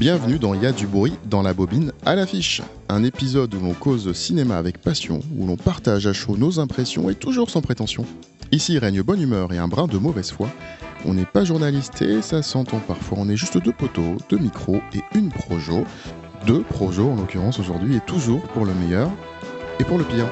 Bienvenue dans Y'a du bruit dans la bobine à l'affiche, un épisode où l'on cause cinéma avec passion, où l'on partage à chaud nos impressions et toujours sans prétention. Ici règne bonne humeur et un brin de mauvaise foi. On n'est pas journaliste et ça s'entend parfois, on est juste deux poteaux, deux micros et une projo. Deux projos en l'occurrence aujourd'hui et toujours pour le meilleur et pour le pire.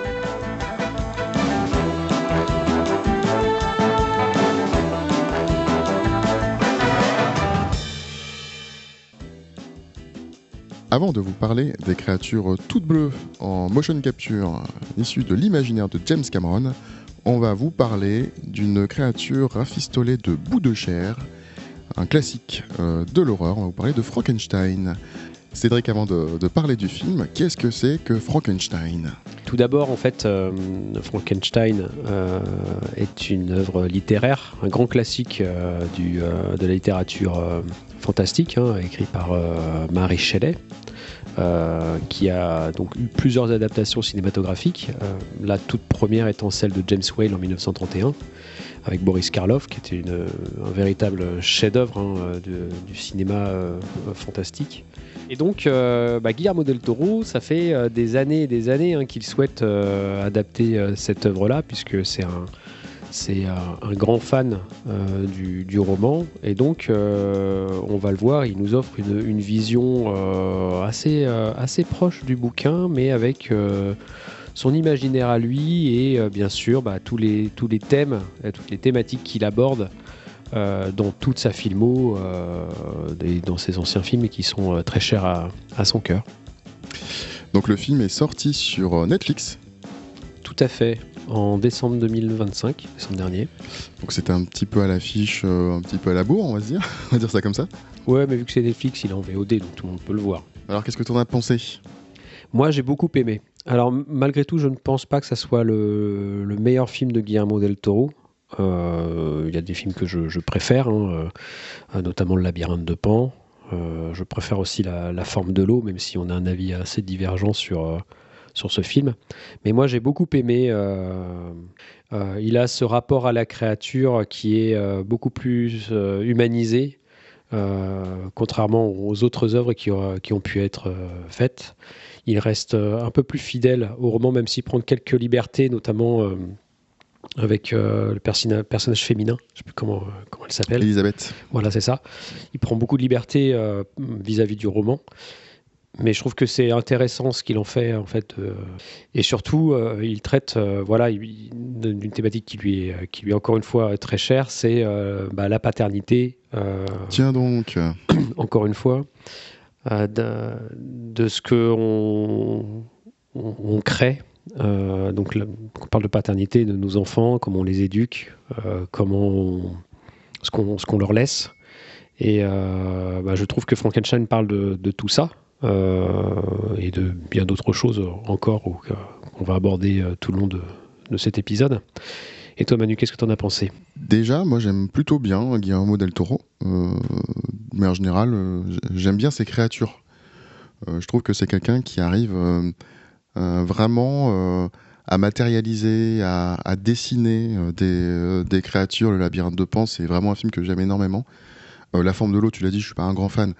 Avant de vous parler des créatures toutes bleues en motion capture issues de l'imaginaire de James Cameron, on va vous parler d'une créature rafistolée de bouts de chair, un classique de l'horreur. On va vous parler de Frankenstein. Cédric, avant de parler du film, qu'est-ce que c'est que Frankenstein ? Tout d'abord, en fait, Frankenstein est une œuvre littéraire, un grand classique de la littérature fantastique, écrit par Mary Shelley, qui a donc eu plusieurs adaptations cinématographiques. La toute première étant celle de James Whale en 1931, avec Boris Karloff, qui était un véritable chef-d'œuvre du cinéma fantastique. Et donc, Guillermo del Toro, ça fait des années et des années qu'il souhaite adapter cette œuvre-là, puisque c'est un grand fan du roman. Et donc, on va le voir, il nous offre une vision assez proche du bouquin, mais avec son imaginaire à lui et bien sûr tous les thèmes, toutes les thématiques qu'il aborde dans toute sa filmo et dans ses anciens films qui sont très chers à son cœur. Donc le film est sorti sur Netflix. Tout à fait, en décembre 2025, décembre dernier. Donc c'était un petit peu à l'affiche, un petit peu à la bourre, on va dire ça comme ça. Ouais, mais vu que c'est Netflix, il est en VOD, donc tout le monde peut le voir. Alors qu'est-ce que tu en as pensé ? Moi, j'ai beaucoup aimé. Alors malgré tout, je ne pense pas que ça soit le meilleur film de Guillermo del Toro. Il y a des films que je préfère, notamment Le Labyrinthe de Pan. Je préfère aussi la Forme de l'eau, même si on a un avis assez divergent sur ce film. Mais moi, j'ai beaucoup aimé. Il a ce rapport à la créature qui est beaucoup plus humanisé, contrairement aux autres œuvres qui ont pu être faites. Il reste un peu plus fidèle au roman, même s'il prend quelques libertés, notamment avec le personnage féminin, je ne sais plus comment elle s'appelle. Elisabeth. Voilà, c'est ça. Il prend beaucoup de liberté vis-à-vis du roman, mais je trouve que c'est intéressant ce qu'il en fait, en fait. Et surtout, il traite d'une thématique qui lui est encore une fois très chère, c'est la paternité. Tiens donc. Encore une fois, de ce qu'on crée. Donc on parle de paternité de nos enfants, comment on les éduque, ce qu'on leur laisse. Et je trouve que Frankenstein parle de tout ça et de bien d'autres choses encore qu'on va aborder tout le long de cet épisode. Et toi Manu, qu'est-ce que tu en as pensé ? Déjà, moi j'aime plutôt bien Guillermo del Toro, mais en général j'aime bien ses créatures. Je trouve que c'est quelqu'un qui arrive vraiment à matérialiser, à dessiner des créatures. Le Labyrinthe de Pan, c'est vraiment un film que j'aime énormément. La Forme de l'eau, tu l'as dit, je suis pas un grand fan,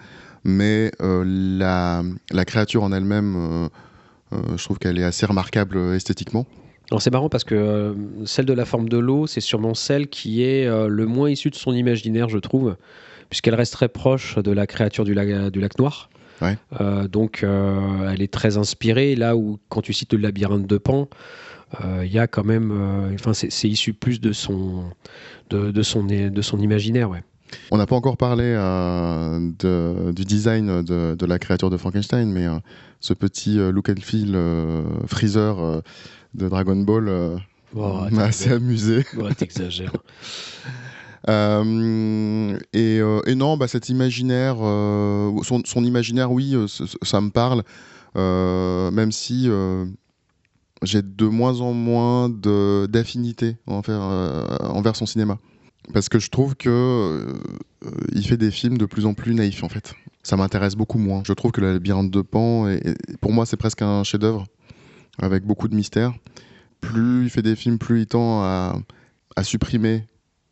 mais la créature en elle-même, je trouve qu'elle est assez remarquable esthétiquement. Alors c'est marrant parce que celle de La Forme de l'eau, c'est sûrement celle qui est le moins issue de son imaginaire, je trouve, puisqu'elle reste très proche de la créature du lac Noir. Ouais. Donc elle est très inspirée, là où quand tu cites le Labyrinthe de Pan, il y a quand même, c'est issu plus de son imaginaire, ouais. On n'a pas encore parlé du design de la créature de Frankenstein, mais ce petit look and feel Freezer de Dragon Ball m'a assez amusé. Ouais, t'exagères. Et non, cet imaginaire, son imaginaire, oui, ça me parle, même si j'ai de moins en moins d'affinité envers son cinéma. Parce que je trouve que il fait des films de plus en plus naïfs, en fait. Ça m'intéresse beaucoup moins. Je trouve que Le Labyrinthe de Pan, pour moi, c'est presque un chef-d'œuvre, avec beaucoup de mystère. Plus il fait des films, plus il tend à supprimer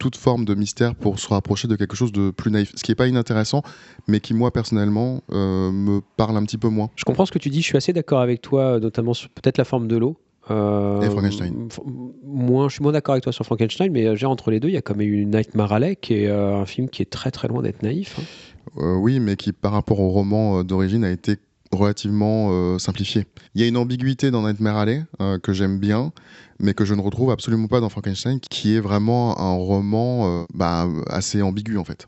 toute forme de mystère pour se rapprocher de quelque chose de plus naïf. Ce qui n'est pas inintéressant, mais qui, moi, personnellement, me parle un petit peu moins. Je comprends ce que tu dis, je suis assez d'accord avec toi, notamment sur peut-être la forme de l'eau. Et Frankenstein. Je suis moins d'accord avec toi sur Frankenstein, mais entre les deux, il y a quand même eu Nightmare Alley, qui est un film qui est très très loin d'être naïf. Oui, mais qui, par rapport au roman d'origine, a été relativement simplifié. Il y a une ambiguïté dans Nightmare Alley que j'aime bien, mais que je ne retrouve absolument pas dans Frankenstein, qui est vraiment un roman assez ambigu en fait.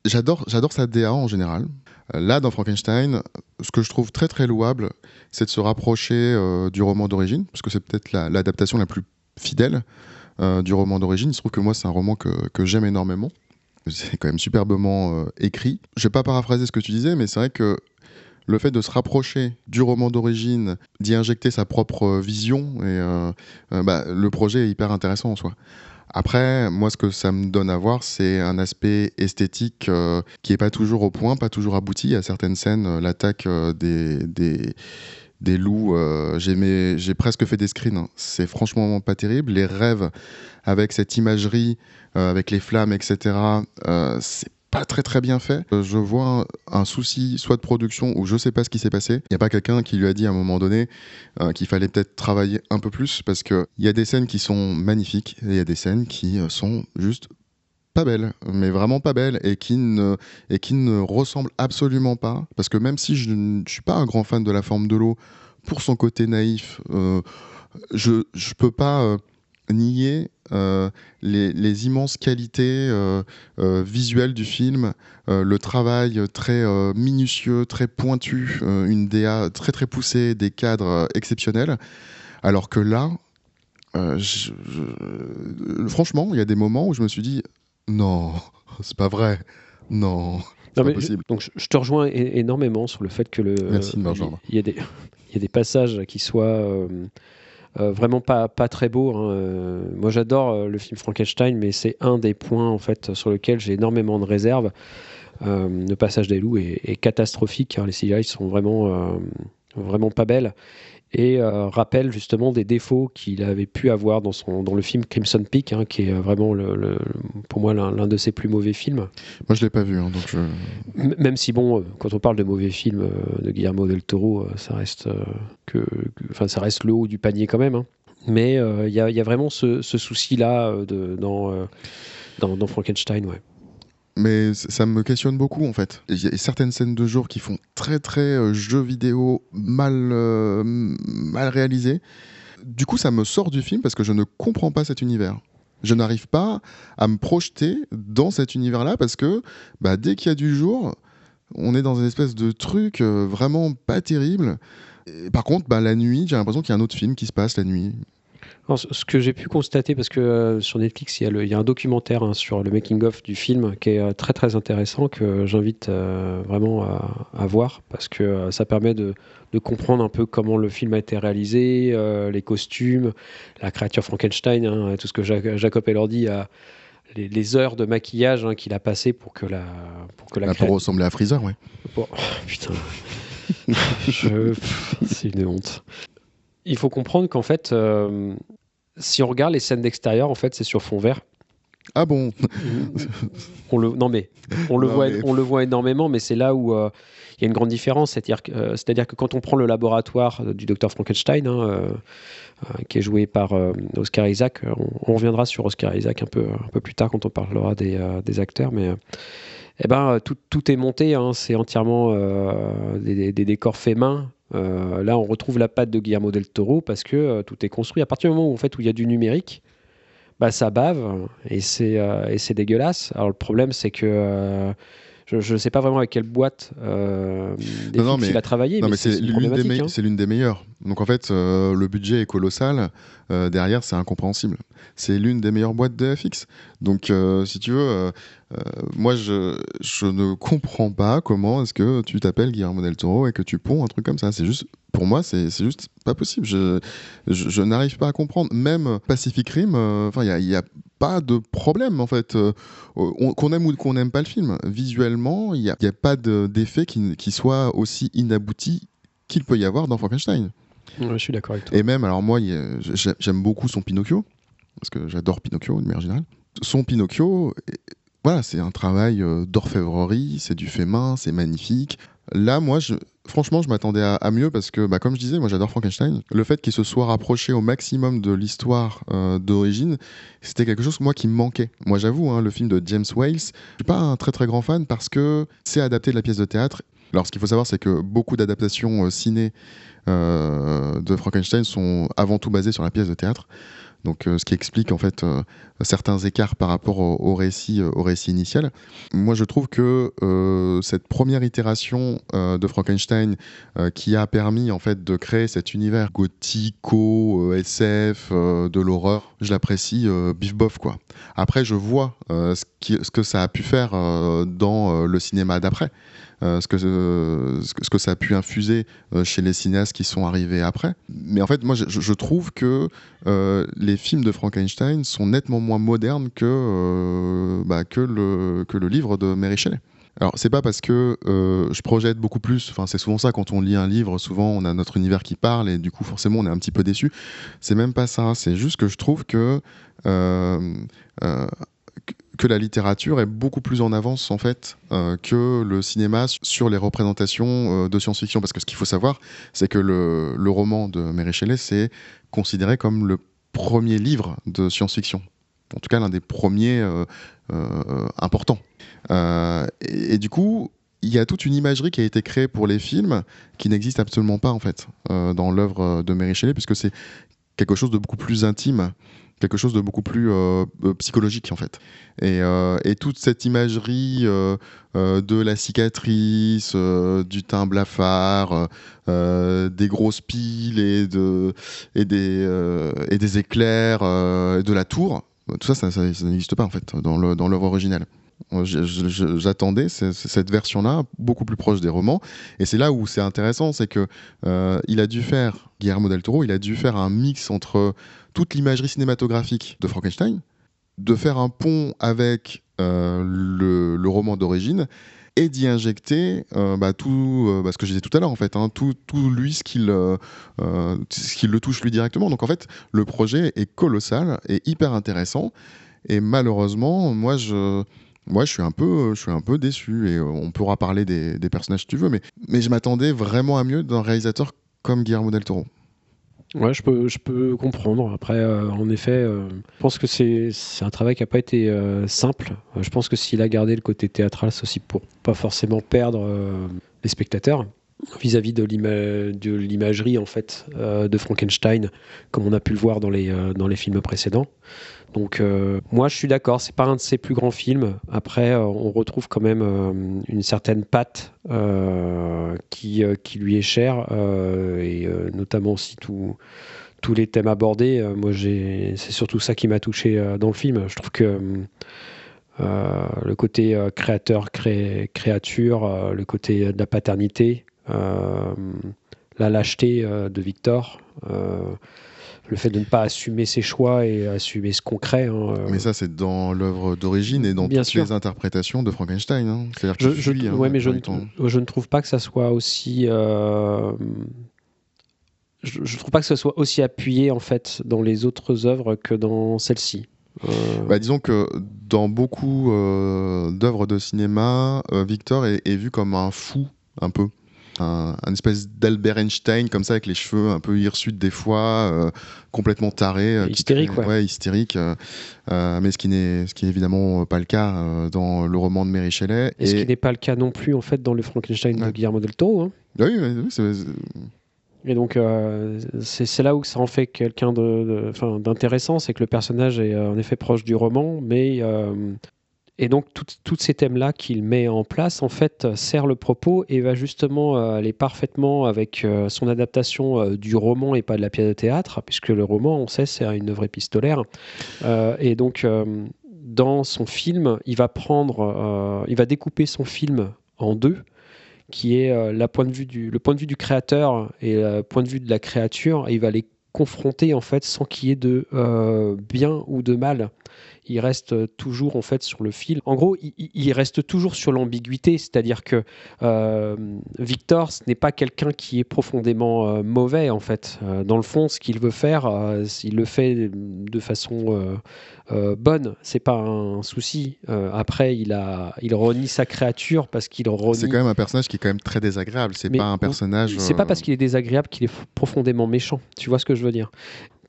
J'adore sa DA en général. Là, dans Frankenstein, ce que je trouve très très louable, c'est de se rapprocher du roman d'origine, parce que c'est peut-être l'adaptation la plus fidèle du roman d'origine. Il se trouve que moi, c'est un roman que j'aime énormément. C'est quand même superbement écrit. Je vais pas paraphraser ce que tu disais, mais c'est vrai que le fait de se rapprocher du roman d'origine, d'y injecter sa propre vision, le projet est hyper intéressant en soi. Après, moi, ce que ça me donne à voir, c'est un aspect esthétique qui n'est pas toujours au point, pas toujours abouti. À certaines scènes, l'attaque des loups, j'ai presque fait des screens. Hein. C'est franchement pas terrible. Les rêves avec cette imagerie, avec les flammes, etc., c'est pas très très bien fait. Je vois un souci soit de production ou je sais pas ce qui s'est passé. Il n'y a pas quelqu'un qui lui a dit à un moment donné qu'il fallait peut-être travailler un peu plus parce qu'il y a des scènes qui sont magnifiques et il y a des scènes qui sont juste pas belles, mais vraiment pas belles et qui ne ressemblent absolument pas. Parce que même si je ne suis pas un grand fan de La Forme de l'eau pour son côté naïf, je peux pas nier les immenses qualités visuelles du film, le travail très minutieux, très pointu, une DA très très poussée, des cadres exceptionnels. Alors que là, franchement, il y a des moments où je me suis dit non, c'est pas vrai, non. C'est pas possible. Donc je te rejoins énormément sur le fait que Merci de me rejoindre. Il y a des passages qui soient vraiment pas très beaux. Hein. Moi j'adore le film Frankenstein, mais c'est un des points en fait sur lequel j'ai énormément de réserves. Le passage des loups est catastrophique, car les CGI sont vraiment pas belles et rappelle justement des défauts qu'il avait pu avoir dans le film Crimson Peak, hein, qui est vraiment pour moi l'un de ses plus mauvais films. Moi je l'ai pas vu, hein, donc même si bon, quand on parle de mauvais films de Guillermo del Toro, ça reste ça reste le haut du panier quand même. Hein. Mais il y a vraiment ce souci-là dans Frankenstein, ouais. Mais ça me questionne beaucoup en fait. Il y a certaines scènes de jour qui font très très jeux vidéo mal réalisés. Du coup, ça me sort du film parce que je ne comprends pas cet univers. Je n'arrive pas à me projeter dans cet univers-là parce que dès qu'il y a du jour, on est dans une espèce de truc vraiment pas terrible. Et par contre, la nuit, j'ai l'impression qu'il y a un autre film qui se passe la nuit. Alors, ce que j'ai pu constater, parce que sur Netflix, il y a un documentaire sur le making-of du film qui est très très intéressant, que j'invite vraiment à voir, parce que ça permet de comprendre un peu comment le film a été réalisé, les costumes, la créature Frankenstein, hein, tout ce que Jacob Elordi a, les heures de maquillage qu'il a passé pour que la pour ressembler à Freezer, ouais. Bon, putain, c'est une honte. Il faut comprendre qu'en fait, si on regarde les scènes d'extérieur, en fait, c'est sur fond vert. Ah bon? On le voit énormément, mais c'est là où il y a une grande différence. C'est-à-dire que quand on prend le laboratoire du docteur Frankenstein, qui est joué par Oscar Isaac, on reviendra sur Oscar Isaac un peu plus tard quand on parlera des acteurs, mais tout est monté, hein, c'est entièrement des décors faits main. Là, on retrouve la patte de Guillermo del Toro parce que tout est construit. À partir du moment où il y a du numérique, ça bave et c'est dégueulasse. Alors le problème, c'est que je ne sais pas vraiment avec quelle boîte il a travaillé, mais c'est l'une des meilleures. Donc en fait, le budget est colossal. Derrière, c'est incompréhensible. C'est l'une des meilleures boîtes de FX. Donc, si tu veux, moi, je ne comprends pas comment est-ce que tu t'appelles Guillermo del Toro et que tu ponds un truc comme ça. C'est juste, pour moi, c'est juste pas possible. Je n'arrive pas à comprendre. Même Pacific Rim, il y a pas de problème en fait. Qu'on aime ou qu'on n'aime pas le film, visuellement, il n'y a pas d'effet qui soit aussi inabouti qu'il peut y avoir dans Frankenstein. Ouais, je suis d'accord avec toi. Et même, alors moi, j'aime beaucoup son Pinocchio, parce que j'adore Pinocchio, de manière générale. son Pinocchio, voilà, c'est un travail d'orfèvrerie, c'est du fait main, c'est magnifique. Là, moi, franchement, je m'attendais à mieux parce que, bah, comme je disais, moi j'adore Frankenstein. Le fait qu'il se soit rapproché au maximum de l'histoire d'origine, c'était quelque chose moi qui me manquait. Moi, j'avoue, hein, le film de James Whale, je suis pas un très très grand fan parce que c'est adapté de la pièce de théâtre. Alors, ce qu'il faut savoir, c'est que beaucoup d'adaptations ciné de Frankenstein sont avant tout basées sur la pièce de théâtre. Donc, ce qui explique en fait certains écarts par rapport au récit initial. Moi, je trouve que cette première itération de Frankenstein qui a permis en fait de créer cet univers gothico, SF, de l'horreur, je l'apprécie bif bof quoi. Après, je vois ce que ça a pu faire dans le cinéma d'après. Ce que ça a pu infuser chez les cinéastes qui sont arrivés après. Mais en fait, moi, je trouve que les films de Frankenstein sont nettement moins modernes que le livre de Mary Shelley. Alors, c'est pas parce que je projette beaucoup plus, enfin, c'est souvent ça, quand on lit un livre, souvent on a notre univers qui parle et du coup, forcément, on est un petit peu déçu. C'est même pas ça, c'est juste que je trouve euh, euh, que la littérature est beaucoup plus en avance en fait que le cinéma sur les représentations de science-fiction. Parce que ce qu'il faut savoir, c'est que le roman de Mary Shelley, c'est considéré comme le premier livre de science-fiction. En tout cas, l'un des premiers importants. Et du coup, il y a toute une imagerie qui a été créée pour les films qui n'existe absolument pas en fait dans l'œuvre de Mary Shelley, puisque c'est quelque chose de beaucoup plus intime, quelque chose de beaucoup plus psychologique en fait. Et toute cette imagerie de la cicatrice, du teint blafard, des grosses piles et des éclairs, de la tour, tout ça, ça n'existe pas en fait dans l'œuvre originale. J'attendais cette version-là beaucoup plus proche des romans, et c'est là où c'est intéressant, c'est que Guillermo del Toro, il a dû faire un mix entre toute l'imagerie cinématographique de Frankenstein, de faire un pont avec le roman d'origine, et d'y injecter tout ce que je disais tout à l'heure en fait, hein, tout lui ce qui le touche lui directement. Donc en fait, le projet est colossal et hyper intéressant, et malheureusement, moi, je suis un peu déçu, et on pourra parler des personnages si tu veux, mais je m'attendais vraiment à mieux d'un réalisateur comme Guillermo del Toro. Ouais, je peux comprendre. Après, en effet, je pense que c'est un travail qui n'a pas été simple. Je pense que s'il a gardé le côté théâtral, c'est aussi pour pas forcément perdre les spectateurs vis-à-vis de l'imagerie en fait de Frankenstein, comme on a pu le voir dans les films précédents. Donc moi je suis d'accord, c'est pas un de ses plus grands films. Après on retrouve quand même une certaine patte qui lui est chère, et notamment aussi tous les thèmes abordés. C'est surtout ça qui m'a touché dans le film. Je trouve que le côté créature, le côté de la paternité, la lâcheté de Victor, le fait de ne pas assumer ses choix et assumer ce qu'on crée. Mais ça, c'est dans l'œuvre d'origine et dans Bien toutes sûr. les interprétations de Frankenstein, hein. C'est-à-dire Ouais, mais je ne trouve pas que ça soit aussi. Je trouve pas que ça soit aussi appuyé en fait dans les autres œuvres que dans celle-ci. Disons que dans beaucoup d'œuvres de cinéma, Victor est vu comme un fou, un peu. Un espèce d'Albert Einstein, comme ça, avec les cheveux un peu hirsutes des fois, complètement taré. Hystérique, ouais. Ouais, hystérique. Mais ce qui n'est évidemment pas le cas dans le roman de Mary Shelley. Et ce qui n'est pas le cas non plus en fait dans le Frankenstein de Guillermo del Toro. Hein. Oui, c'est... Et donc, c'est là où ça en fait quelqu'un d'intéressant, c'est que le personnage est en effet proche du roman, mais et donc tous ces thèmes-là qu'il met en place, en fait, sert le propos et va justement aller parfaitement avec son adaptation du roman et pas de la pièce de théâtre, puisque le roman, on sait, c'est une œuvre épistolaire. Et donc, dans son film, il va découper son film en deux, qui est le point de vue du créateur et le point de vue de la créature, et il va les confronter en fait sans qu'il y ait de bien ou de mal. il reste toujours en fait sur le fil. En gros, il reste toujours sur l'ambiguïté, c'est-à-dire que Victor, ce n'est pas quelqu'un qui est profondément mauvais en fait. Dans le fond, ce qu'il veut faire, il le fait de façon bonne. C'est pas un souci. Après, il renie sa créature parce qu'il renie. C'est quand même un personnage qui est quand même très désagréable. C'est pas un personnage. C'est pas parce qu'il est désagréable qu'il est profondément méchant. Tu vois ce que je veux dire?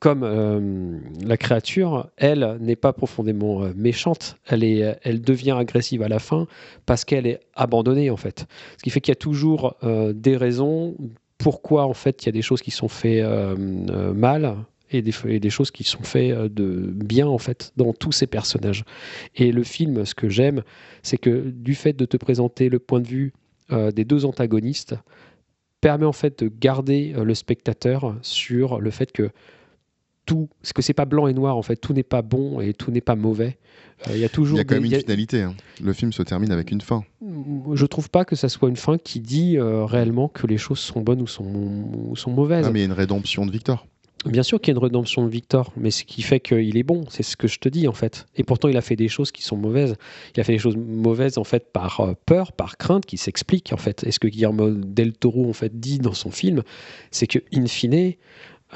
Comme la créature, elle n'est pas profondément méchante, elle devient agressive à la fin parce qu'elle est abandonnée en fait. Ce qui fait qu'il y a toujours des raisons pourquoi en fait il y a des choses qui sont faites mal et des choses qui sont faites de bien en fait dans tous ces personnages. Et le film, ce que j'aime, c'est que du fait de te présenter le point de vue des deux antagonistes, permet en fait de garder le spectateur sur le fait que tout, parce que c'est pas blanc et noir en fait, tout n'est pas bon et tout n'est pas mauvais. Il y a toujours. Il y a quand même une finalité. Hein. Le film se termine avec une fin. Je trouve pas que ça soit une fin qui dit réellement que les choses sont bonnes ou sont mauvaises. Non, mais il y a une rédemption de Victor. Bien sûr qu'il y a une rédemption de Victor, mais ce qui fait qu'il est bon, c'est ce que je te dis en fait. Et pourtant, il a fait des choses qui sont mauvaises. Il a fait des choses mauvaises en fait par peur, par crainte, qui s'expliquent en fait. Et ce que Guillermo del Toro en fait dit dans son film, c'est que in fine,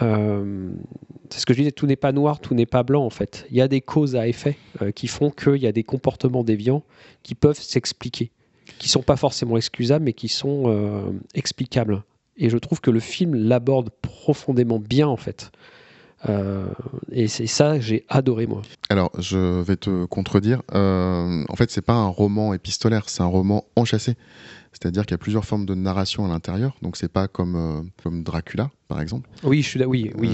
c'est ce que je disais, tout n'est pas noir, tout n'est pas blanc en fait. Il y a des causes à effet qui font qu'il y a des comportements déviants qui peuvent s'expliquer, qui sont pas forcément excusables, mais qui sont explicables. Et je trouve que le film l'aborde profondément bien en fait. Et c'est ça que j'ai adoré moi. Alors, je vais te contredire. En fait, c'est pas un roman épistolaire, c'est un roman enchâssé. C'est-à-dire qu'il y a plusieurs formes de narration à l'intérieur. Donc, c'est pas comme Dracula, par exemple. Oui,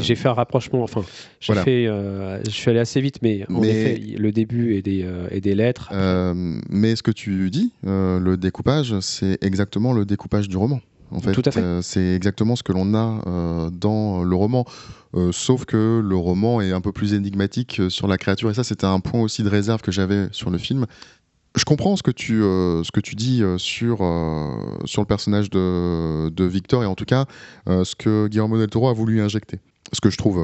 j'ai fait un rapprochement. Enfin, je suis allé assez vite, mais en effet, le début et des lettres. Mais ce que tu dis, le découpage, c'est exactement le découpage du roman. En fait, tout à fait. C'est exactement ce que l'on a dans le roman. Sauf que le roman est un peu plus énigmatique sur la créature. Et ça, c'était un point aussi de réserve que j'avais sur le film. Je comprends ce que tu dis sur le personnage de Victor et en tout cas ce que Guillermo del Toro a voulu injecter. Ce que je trouve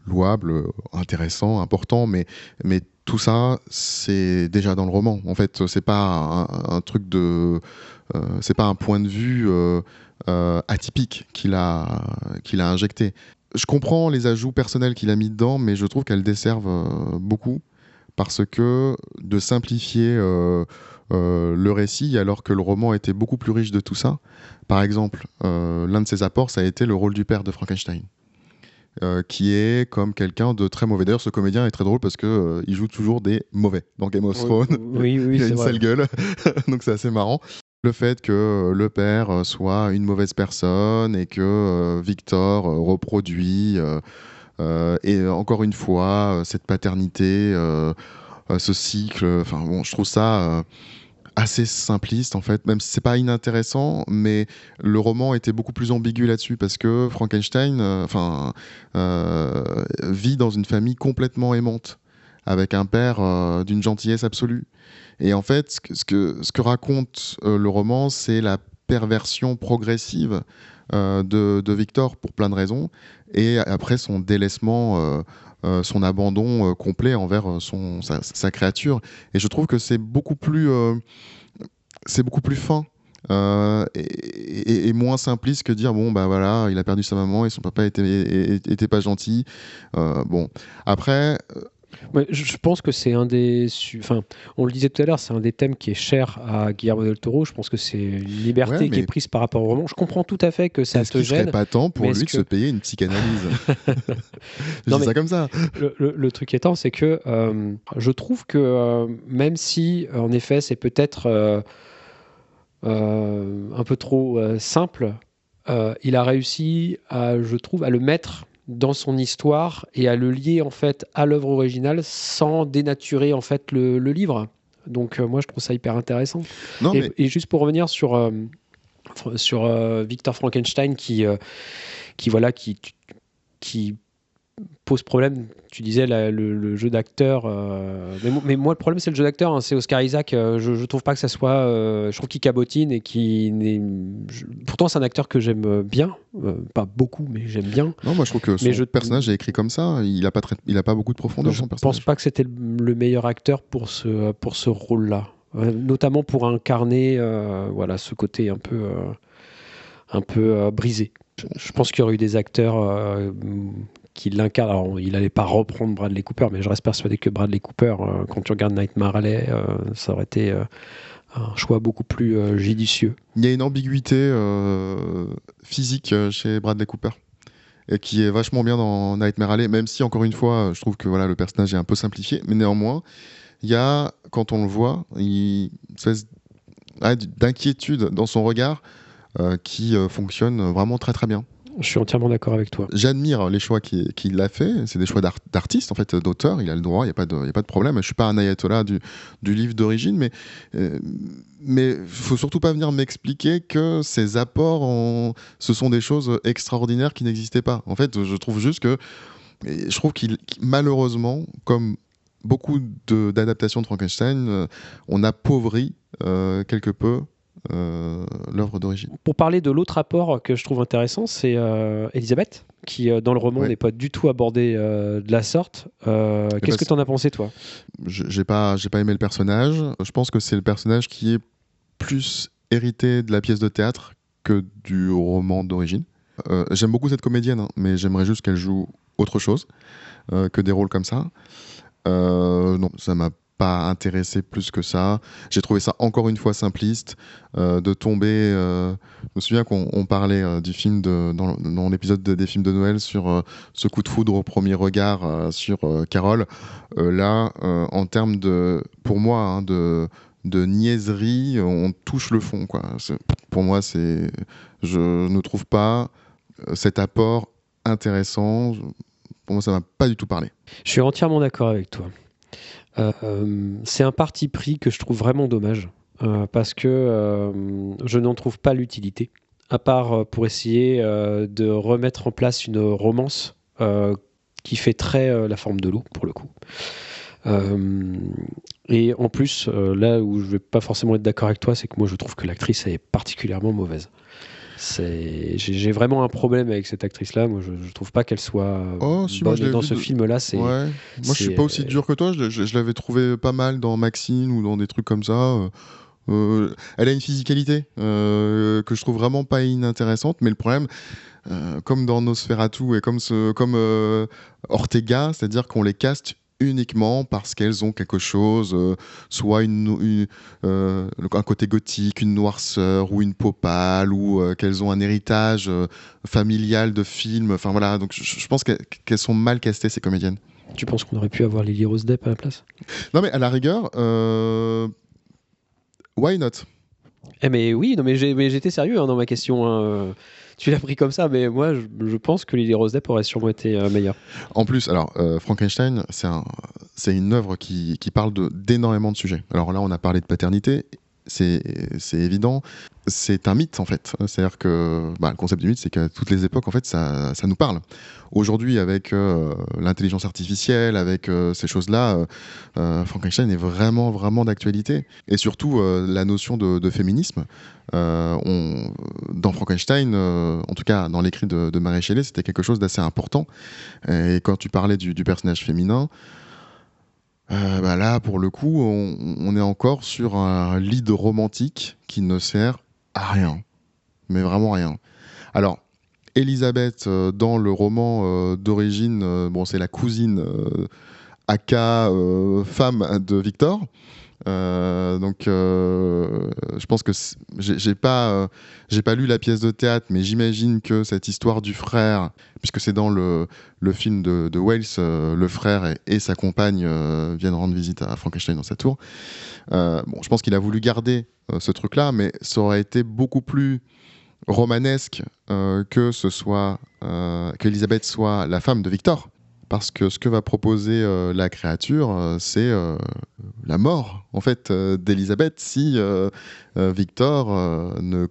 louable, intéressant, important, mais tout ça, c'est déjà dans le roman. En fait, c'est pas un truc c'est pas un point de vue atypique qu'il a injecté. Je comprends les ajouts personnels qu'il a mis dedans, mais je trouve qu'elles desservent beaucoup. Parce que de simplifier le récit alors que le roman était beaucoup plus riche de tout ça. Par exemple, l'un de ses apports, ça a été le rôle du père de Frankenstein, qui est comme quelqu'un de très mauvais. D'ailleurs, ce comédien est très drôle parce que il joue toujours des mauvais dans Game of Thrones. Oui, il a une vrai. sale gueule, donc c'est assez marrant. Le fait que le père soit une mauvaise personne et que Victor reproduit... et encore une fois, cette paternité, ce cycle, enfin bon, je trouve ça assez simpliste en fait, même si c'est pas inintéressant, mais le roman était beaucoup plus ambigu là-dessus parce que Frankenstein, vit dans une famille complètement aimante, avec un père d'une gentillesse absolue. Et en fait, ce que raconte le roman, c'est la perversion progressive de Victor pour plein de raisons, et après son délaissement, son abandon complet envers sa créature. Et je trouve que c'est beaucoup plus fin. Et moins simpliste que dire bon bah voilà, il a perdu sa maman et son papa était pas gentil. Bon, après je pense que c'est on le disait tout à l'heure, c'est un des thèmes qui est cher à Guillermo del Toro. Je pense que c'est une liberté qui est prise par rapport au roman. Je comprends tout à fait que ça te gêne. Est-ce qu'il serait pas temps pour lui de se payer une psychanalyse? Je dis ça comme ça. Le truc étant, c'est que je trouve que même si, en effet, c'est peut-être un peu trop simple, il a réussi, je trouve, à le mettre dans son histoire et à le lier en fait à l'œuvre originale sans dénaturer en fait le livre. Donc moi je trouve ça hyper intéressant. Et juste pour revenir sur Victor Frankenstein qui pose problème. Tu disais le jeu d'acteur. Mais moi, le problème, c'est le jeu d'acteur. Hein, c'est Oscar Isaac. Je trouve pas que ça soit. Je trouve qu'il cabotine et pourtant, c'est un acteur que j'aime bien. Pas beaucoup, mais j'aime bien. Non, moi je trouve que son personnage est écrit comme ça. Il a pas beaucoup de profondeur. Je pense pas que c'était le meilleur acteur pour ce rôle-là. Notamment pour incarner ce côté un peu brisé. Je pense qu'il y aurait eu des acteurs qui l'incarnent. Alors, il n'allait pas reprendre Bradley Cooper, mais je reste persuadé que Bradley Cooper, quand tu regardes Nightmare Alley, ça aurait été un choix beaucoup plus judicieux. Il y a une ambiguïté physique chez Bradley Cooper, et qui est vachement bien dans Nightmare Alley, même si, encore une fois, je trouve que le personnage est un peu simplifié, mais néanmoins, il y a, quand on le voit, une espèce d'inquiétude dans son regard qui fonctionne vraiment très très bien. Je suis entièrement d'accord avec toi. J'admire les choix qu'il a fait. C'est des choix d'artiste, en fait, d'auteur. Il a le droit, il n'y a pas de problème. Je ne suis pas un ayatollah du livre d'origine, mais il ne faut surtout pas venir m'expliquer que ces apports, ce sont des choses extraordinaires qui n'existaient pas. En fait, je trouve juste que... Je trouve malheureusement, comme beaucoup d'adaptations de Frankenstein, on appauvrit quelque peu l'œuvre d'origine. Pour parler de l'autre apport que je trouve intéressant, c'est Elisabeth, qui dans le roman n'est pas du tout abordée de la sorte. Qu'est-ce que tu en as pensé, toi ? J'ai pas aimé le personnage. Je pense que c'est le personnage qui est plus hérité de la pièce de théâtre que du roman d'origine. J'aime beaucoup cette comédienne, hein, mais j'aimerais juste qu'elle joue autre chose que des rôles comme ça. Non, ça m'a pas intéressé plus que ça. J'ai trouvé ça encore une fois simpliste de tomber. Je me souviens qu'on parlait du film dans l'épisode des films de Noël sur ce coup de foudre au premier regard sur Carole. Là, en termes pour moi, hein, de niaiserie, on touche le fond, quoi. Pour moi, je ne trouve pas cet apport intéressant. Pour moi, ça m'a pas du tout parlé. Je suis entièrement d'accord avec toi. C'est un parti pris que je trouve vraiment dommage parce que je n'en trouve pas l'utilité, à part pour essayer de remettre en place une romance qui fait très la forme de l'eau, pour le coup. Et en plus, là où je ne vais pas forcément être d'accord avec toi, c'est que moi je trouve que l'actrice est particulièrement mauvaise. J'ai vraiment un problème avec cette actrice-là. Moi, je trouve pas qu'elle soit bonne. Et dans ce film-là, c'est... Ouais. Moi, je suis pas aussi dur que toi. Je l'avais trouvé pas mal dans Maxine ou dans des trucs comme ça. Elle a une physicalité que je trouve vraiment pas inintéressante. Mais le problème, comme dans Nosferatu et comme Ortega, c'est-à-dire qu'on les caste uniquement parce qu'elles ont quelque chose, soit un côté gothique, une noirceur ou une peau pâle, ou qu'elles ont un héritage familial de films. Enfin voilà, donc je pense qu'elles sont mal castées, ces comédiennes. Tu penses qu'on aurait pu avoir Lily Rose Depp à la place ? Non mais à la rigueur, why not ? Mais oui, non, mais j'étais sérieux dans ma question. Hein. Tu l'as pris comme ça, mais moi, je pense que Lily Rose Depp aurait sûrement été meilleure. En plus, alors, Frankenstein, c'est une œuvre qui parle d'énormément de sujets. Alors là, on a parlé de paternité, c'est évident. C'est un mythe, en fait. C'est-à-dire que le concept du mythe, c'est qu'à toutes les époques, en fait, ça nous parle. Aujourd'hui, avec l'intelligence artificielle, avec ces choses-là, Frankenstein est vraiment, vraiment d'actualité. Et surtout, la notion de féminisme. Dans Frankenstein, en tout cas dans l'écrit de Mary Shelley, c'était quelque chose d'assez important. Et quand tu parlais du personnage féminin, là, pour le coup, on est encore sur un lead romantique qui ne sert à rien. Mais vraiment rien. Alors, Elisabeth, dans le roman d'origine, c'est la cousine aka femme de Victor. Je pense que j'ai pas lu la pièce de théâtre, mais j'imagine que cette histoire du frère, puisque c'est dans le film de Wells, le frère et sa compagne viennent rendre visite à Frankenstein dans sa tour. Je pense qu'il a voulu garder ce truc-là, mais ça aurait été beaucoup plus romanesque qu'Elisabeth soit la femme de Victor. Parce que ce que va proposer la créature, c'est la mort, en fait, d'Elisabeth si Victor ne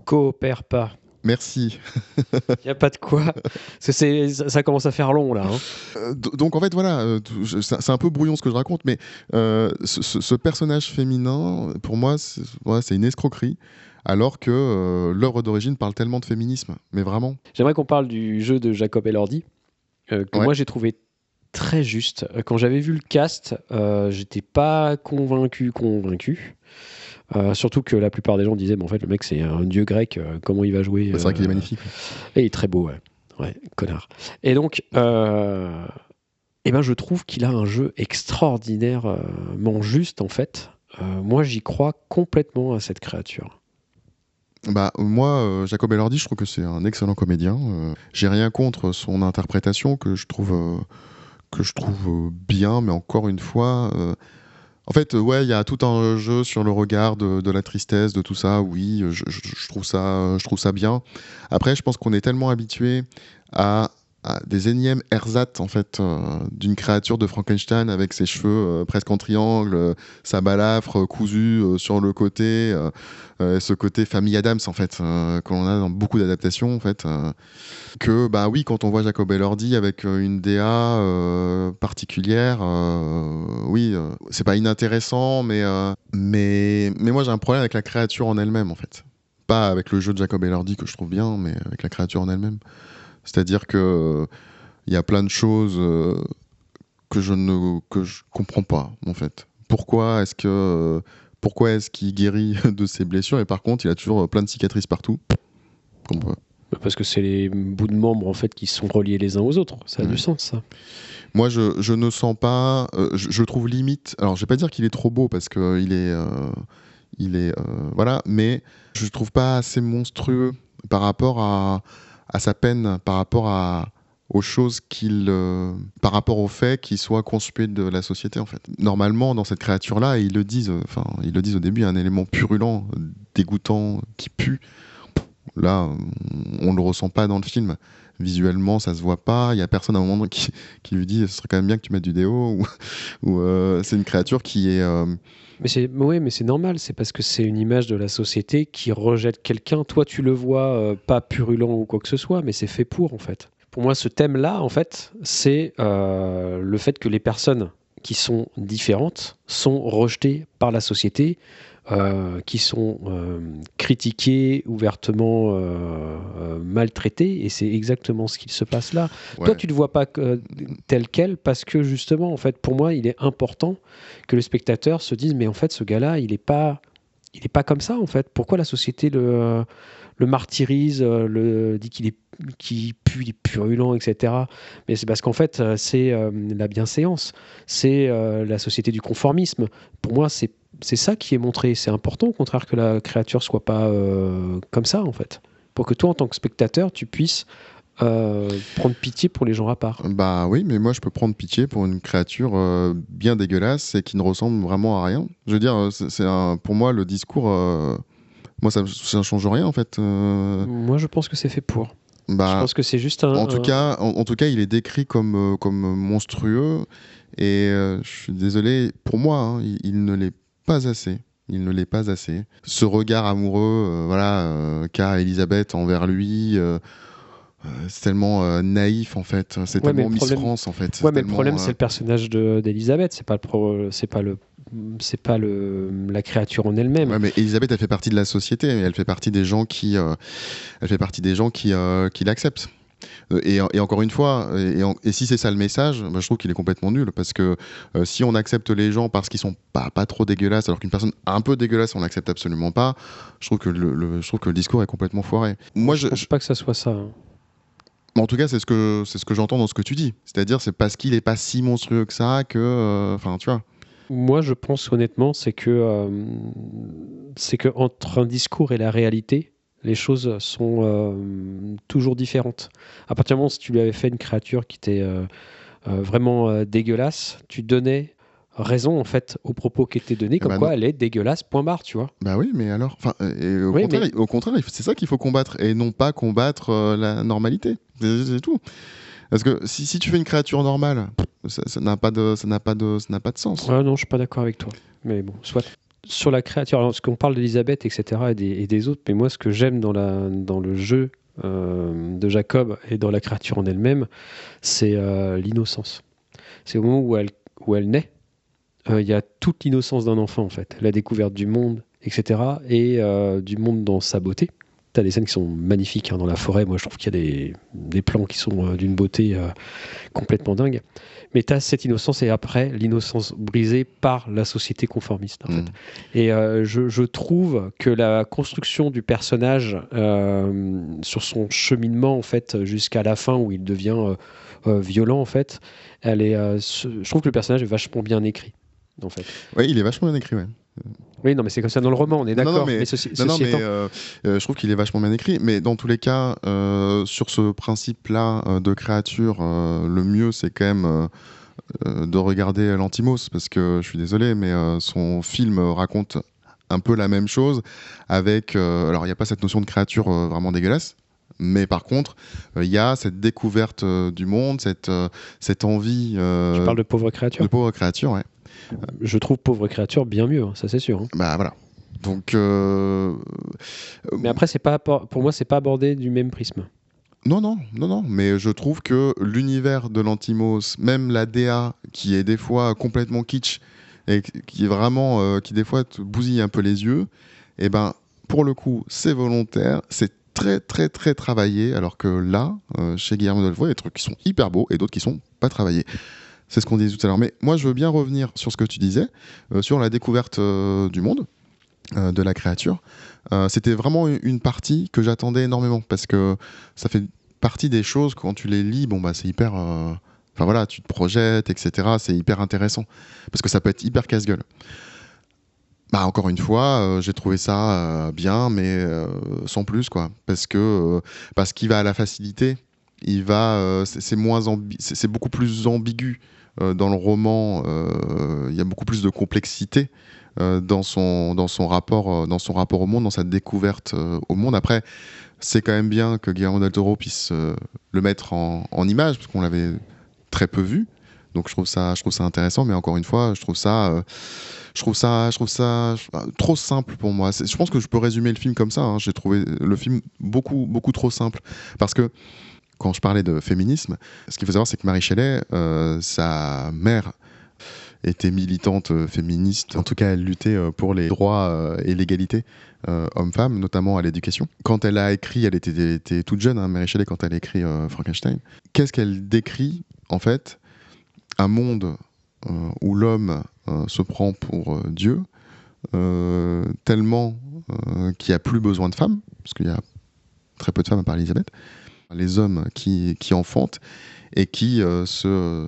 coopère pas. Merci. Il n'y a pas de quoi. Ça commence à faire long, là. Hein. Donc en fait, voilà, c'est un peu brouillon ce que je raconte, mais ce personnage féminin, pour moi, c'est une escroquerie, alors que l'œuvre d'origine parle tellement de féminisme, mais vraiment. J'aimerais qu'on parle du jeu de Jacob Elordi, que Ouais. moi j'ai trouvé très juste. Quand j'avais vu le cast, j'étais pas convaincu. Surtout que la plupart des gens disaient, mais en fait, le mec c'est un dieu grec, comment il va jouer C'est vrai qu'il est magnifique. Et il est très beau, ouais. Ouais, connard. Et donc, eh ben, je trouve qu'il a un jeu extraordinairement juste, en fait. Moi, j'y crois complètement à cette créature. Bah, moi, Jacob Elordi, je trouve que c'est un excellent comédien. J'ai rien contre son interprétation que je trouve bien, mais encore une fois, en fait, ouais, il y a tout un jeu sur le regard de la tristesse, de tout ça. Oui, je trouve ça bien. Après, je pense qu'on est tellement habitué à, à des énièmes ersatz en fait d'une créature de Frankenstein avec ses cheveux presque en triangle, sa balafre cousue sur le côté, ce côté famille Adams en fait qu'on a dans beaucoup d'adaptations en fait. Que bah oui, quand on voit Jacob Elordi avec une DA particulière, oui, c'est pas inintéressant, mais moi j'ai un problème avec la créature en elle-même en fait. Pas avec le jeu de Jacob Elordi que je trouve bien, mais avec la créature en elle-même. C'est-à-dire que il y a plein de choses que je comprends pas en fait. Pourquoi est-ce qu'il guérit de ses blessures et par contre il a toujours plein de cicatrices partout. Comprends pas. Parce que c'est les bouts de membres, en fait, qui sont reliés les uns aux autres. Ça a du sens, ça. Moi, je ne sens pas. Je trouve limite. Alors, je vais pas dire qu'il est trop beau parce que il est, voilà. Mais je trouve pas assez monstrueux par rapport à sa peine, par rapport aux choses par rapport au fait qu'il soit conspué de la société, en fait. Normalement, dans cette créature-là, ils le disent. Enfin, ils le disent au début, un élément purulent, dégoûtant, qui pue. Là, on ne le ressent pas dans le film. Visuellement, ça se voit pas. Il y a personne à un moment qui lui dit ce serait quand même bien que tu mettes du déo. Ou c'est une créature qui est. Mais c'est normal. C'est parce que c'est une image de la société qui rejette quelqu'un. Toi, tu le vois pas purulent ou quoi que ce soit, mais c'est fait pour, en fait. Pour moi, ce thème-là, en fait, c'est le fait que les personnes qui sont différentes sont rejetées par la société, qui sont critiquées, ouvertement maltraitées, et c'est exactement ce qu'il se passe là. Ouais. Toi, tu ne le vois pas tel quel, parce que justement, en fait, pour moi, il est important que le spectateur se dise, mais en fait, ce gars-là, il est pas comme ça, en fait. Pourquoi la société le martyrise, dit qu'il pue, il est purulent, etc. Mais c'est parce qu'en fait, c'est la bienséance, c'est la société du conformisme. Pour moi, c'est ça qui est montré. C'est important, au contraire, que la créature soit pas comme ça, en fait. Pour que toi, en tant que spectateur, tu puisses prendre pitié pour les gens à part. Bah oui, mais moi je peux prendre pitié pour une créature bien dégueulasse et qui ne ressemble vraiment à rien. Je veux dire, pour moi le discours, moi ça ne change rien en fait. Moi, je pense que c'est fait pour. Je Bah, pense que c'est juste en tout cas, il est décrit comme monstrueux et je suis désolé, pour moi, hein, il ne l'est pas assez. Il ne l'est pas assez. Ce regard amoureux, voilà, qu'a Elisabeth envers lui, c'est tellement naïf en fait. C'est Ouais, mais tellement le Miss problème- France en fait. Ouais, mais le Tellement, problème, c'est le personnage d'Elisabeth. C'est pas la créature en elle-même. ouais, mais Elisabeth, elle fait partie de la société. Elle fait partie des gens qui l'acceptent. Et encore une fois, et si c'est ça le message, bah, je trouve qu'il est complètement nul parce que si on accepte les gens parce qu'ils sont pas trop dégueulasses, alors qu'une personne un peu dégueulasse on l'accepte absolument pas, je trouve que je trouve que le discours est complètement foiré. Moi, Je pense pas que ça soit ça. Hein. en tout cas, c'est ce que j'entends dans ce que tu dis. C'est-à-dire, c'est parce qu'il est pas si monstrueux que ça que, enfin, tu vois. Moi, je pense honnêtement, c'est que entre un discours et la réalité, les choses sont toujours différentes. À partir du moment où si tu lui avais fait une créature qui était vraiment dégueulasse, tu donnais raison en fait aux propos qui étaient donnés, comme Bah, quoi elle est dégueulasse, point barre, tu vois. bah oui, mais alors, enfin, et Oui, mais au contraire, c'est ça qu'il faut combattre et non pas combattre la normalité. C'est tout. Parce que si tu fais une créature normale, ça n'a pas de sens. ah non, je suis pas d'accord avec toi. Mais bon, soit. sur la créature, alors, parce qu'on parle d'Elisabeth, etc., et des autres, mais moi, ce que j'aime dans le jeu de Jacob et dans la créature en elle-même, c'est l'innocence. C'est au moment où elle naît, il y a toute l'innocence d'un enfant, en fait. La découverte du monde, etc., et du monde dans sa beauté. T'as des scènes qui sont magnifiques dans la forêt. Moi, je trouve qu'il y a des plans qui sont d'une beauté complètement dingue. Mais tu as cette innocence et après, l'innocence brisée par la société conformiste, en fait. Et je trouve que la construction du personnage sur son cheminement, en fait, jusqu'à la fin où il devient violent, en fait, je trouve que le personnage est vachement bien écrit, en fait. Oui, il est vachement bien écrit, ouais. Oui, non, mais c'est comme ça dans le roman, on est d'accord. Mais je trouve qu'il est vachement bien écrit. Mais dans tous les cas, sur ce principe-là de créature, le mieux, c'est quand même de regarder Lantimos, parce que je suis désolé, mais son film raconte un peu la même chose, avec... alors, il n'y a pas cette notion de créature vraiment dégueulasse, mais par contre, il y a cette découverte du monde, cette envie... Tu parles de pauvre créature. De pauvre créature, ouais. Je trouve pauvre créature bien mieux, ça c'est sûr. Bah voilà. Donc, mais après, pour moi, c'est pas abordé du même prisme. Non, mais je trouve que l'univers de Lantimos, même la DA, qui est des fois complètement kitsch, et qui est vraiment, qui des fois te bousille un peu les yeux, et ben, pour le coup, c'est volontaire, c'est très très très travaillé, alors que là, chez Guillermo del Toro, il y a des trucs qui sont hyper beaux et d'autres qui sont pas travaillés. C'est ce qu'on disait tout à l'heure. Mais moi, je veux bien revenir sur ce que tu disais, sur la découverte du monde, de la créature. C'était vraiment une partie que j'attendais énormément, parce que ça fait partie des choses, quand tu les lis, bon, bah, c'est hyper... Enfin voilà, tu te projettes, etc. C'est hyper intéressant, parce que ça peut être hyper casse-gueule. Bah, encore une fois, j'ai trouvé ça bien, mais sans plus, quoi. Parce qu'il va à la facilité, c'est beaucoup plus ambigu. Dans le roman, il y a beaucoup plus de complexité dans son rapport au monde, dans sa découverte au monde. Après, c'est quand même bien que Guillermo del Toro puisse le mettre en image, parce qu'on l'avait très peu vu. Donc je trouve ça intéressant, mais encore une fois, je trouve ça trop simple pour moi. Je pense que je peux résumer le film comme ça, hein. J'ai trouvé le film beaucoup trop simple, parce que quand je parlais de féminisme, ce qu'il faut savoir, c'est que Mary Shelley, sa mère était militante féministe. En tout cas, elle luttait pour les droits et l'égalité hommes-femmes, notamment à l'éducation. Quand elle a écrit, elle était toute jeune, hein, Mary Shelley, quand elle a écrit Frankenstein. Qu'est-ce qu'elle décrit, en fait? Un monde où l'homme se prend pour Dieu, tellement qu'il n'y a plus besoin de femmes, parce qu'il y a très peu de femmes à part Elisabeth. Les hommes qui enfantent et qui se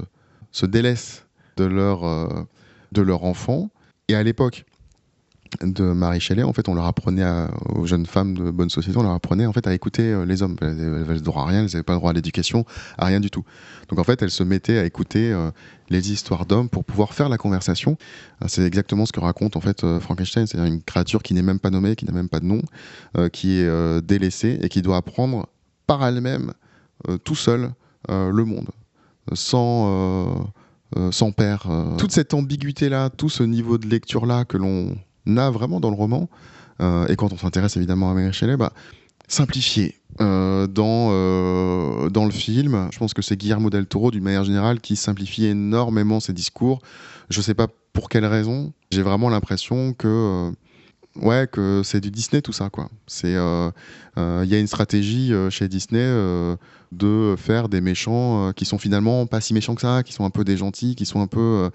délaissent de leur enfant. Et à l'époque de Mary Shelley, en fait, on leur apprenait aux jeunes femmes de bonne société, on leur apprenait en fait à écouter les hommes. Elles n'avaient droit à rien, elles n'avaient pas le droit à l'éducation, à rien du tout. Donc en fait, elles se mettaient à écouter les histoires d'hommes pour pouvoir faire la conversation. C'est exactement ce que raconte en fait Frankenstein, c'est-à-dire une créature qui n'est même pas nommée, qui n'a même pas de nom, qui est délaissée et qui doit apprendre par elle-même, tout seul, le monde, sans père. Toute cette ambiguïté-là, tout ce niveau de lecture-là que l'on a vraiment dans le roman, et quand on s'intéresse évidemment à Mary Shelley, simplifié. Dans le film, je pense que c'est Guillermo del Toro, d'une manière générale, qui simplifie énormément ses discours. Je ne sais pas pour quelle raison. J'ai vraiment l'impression que c'est du Disney tout ça, quoi. Il y a une stratégie chez Disney de faire des méchants qui sont finalement pas si méchants que ça, qui sont un peu des gentils, qui sont un peu...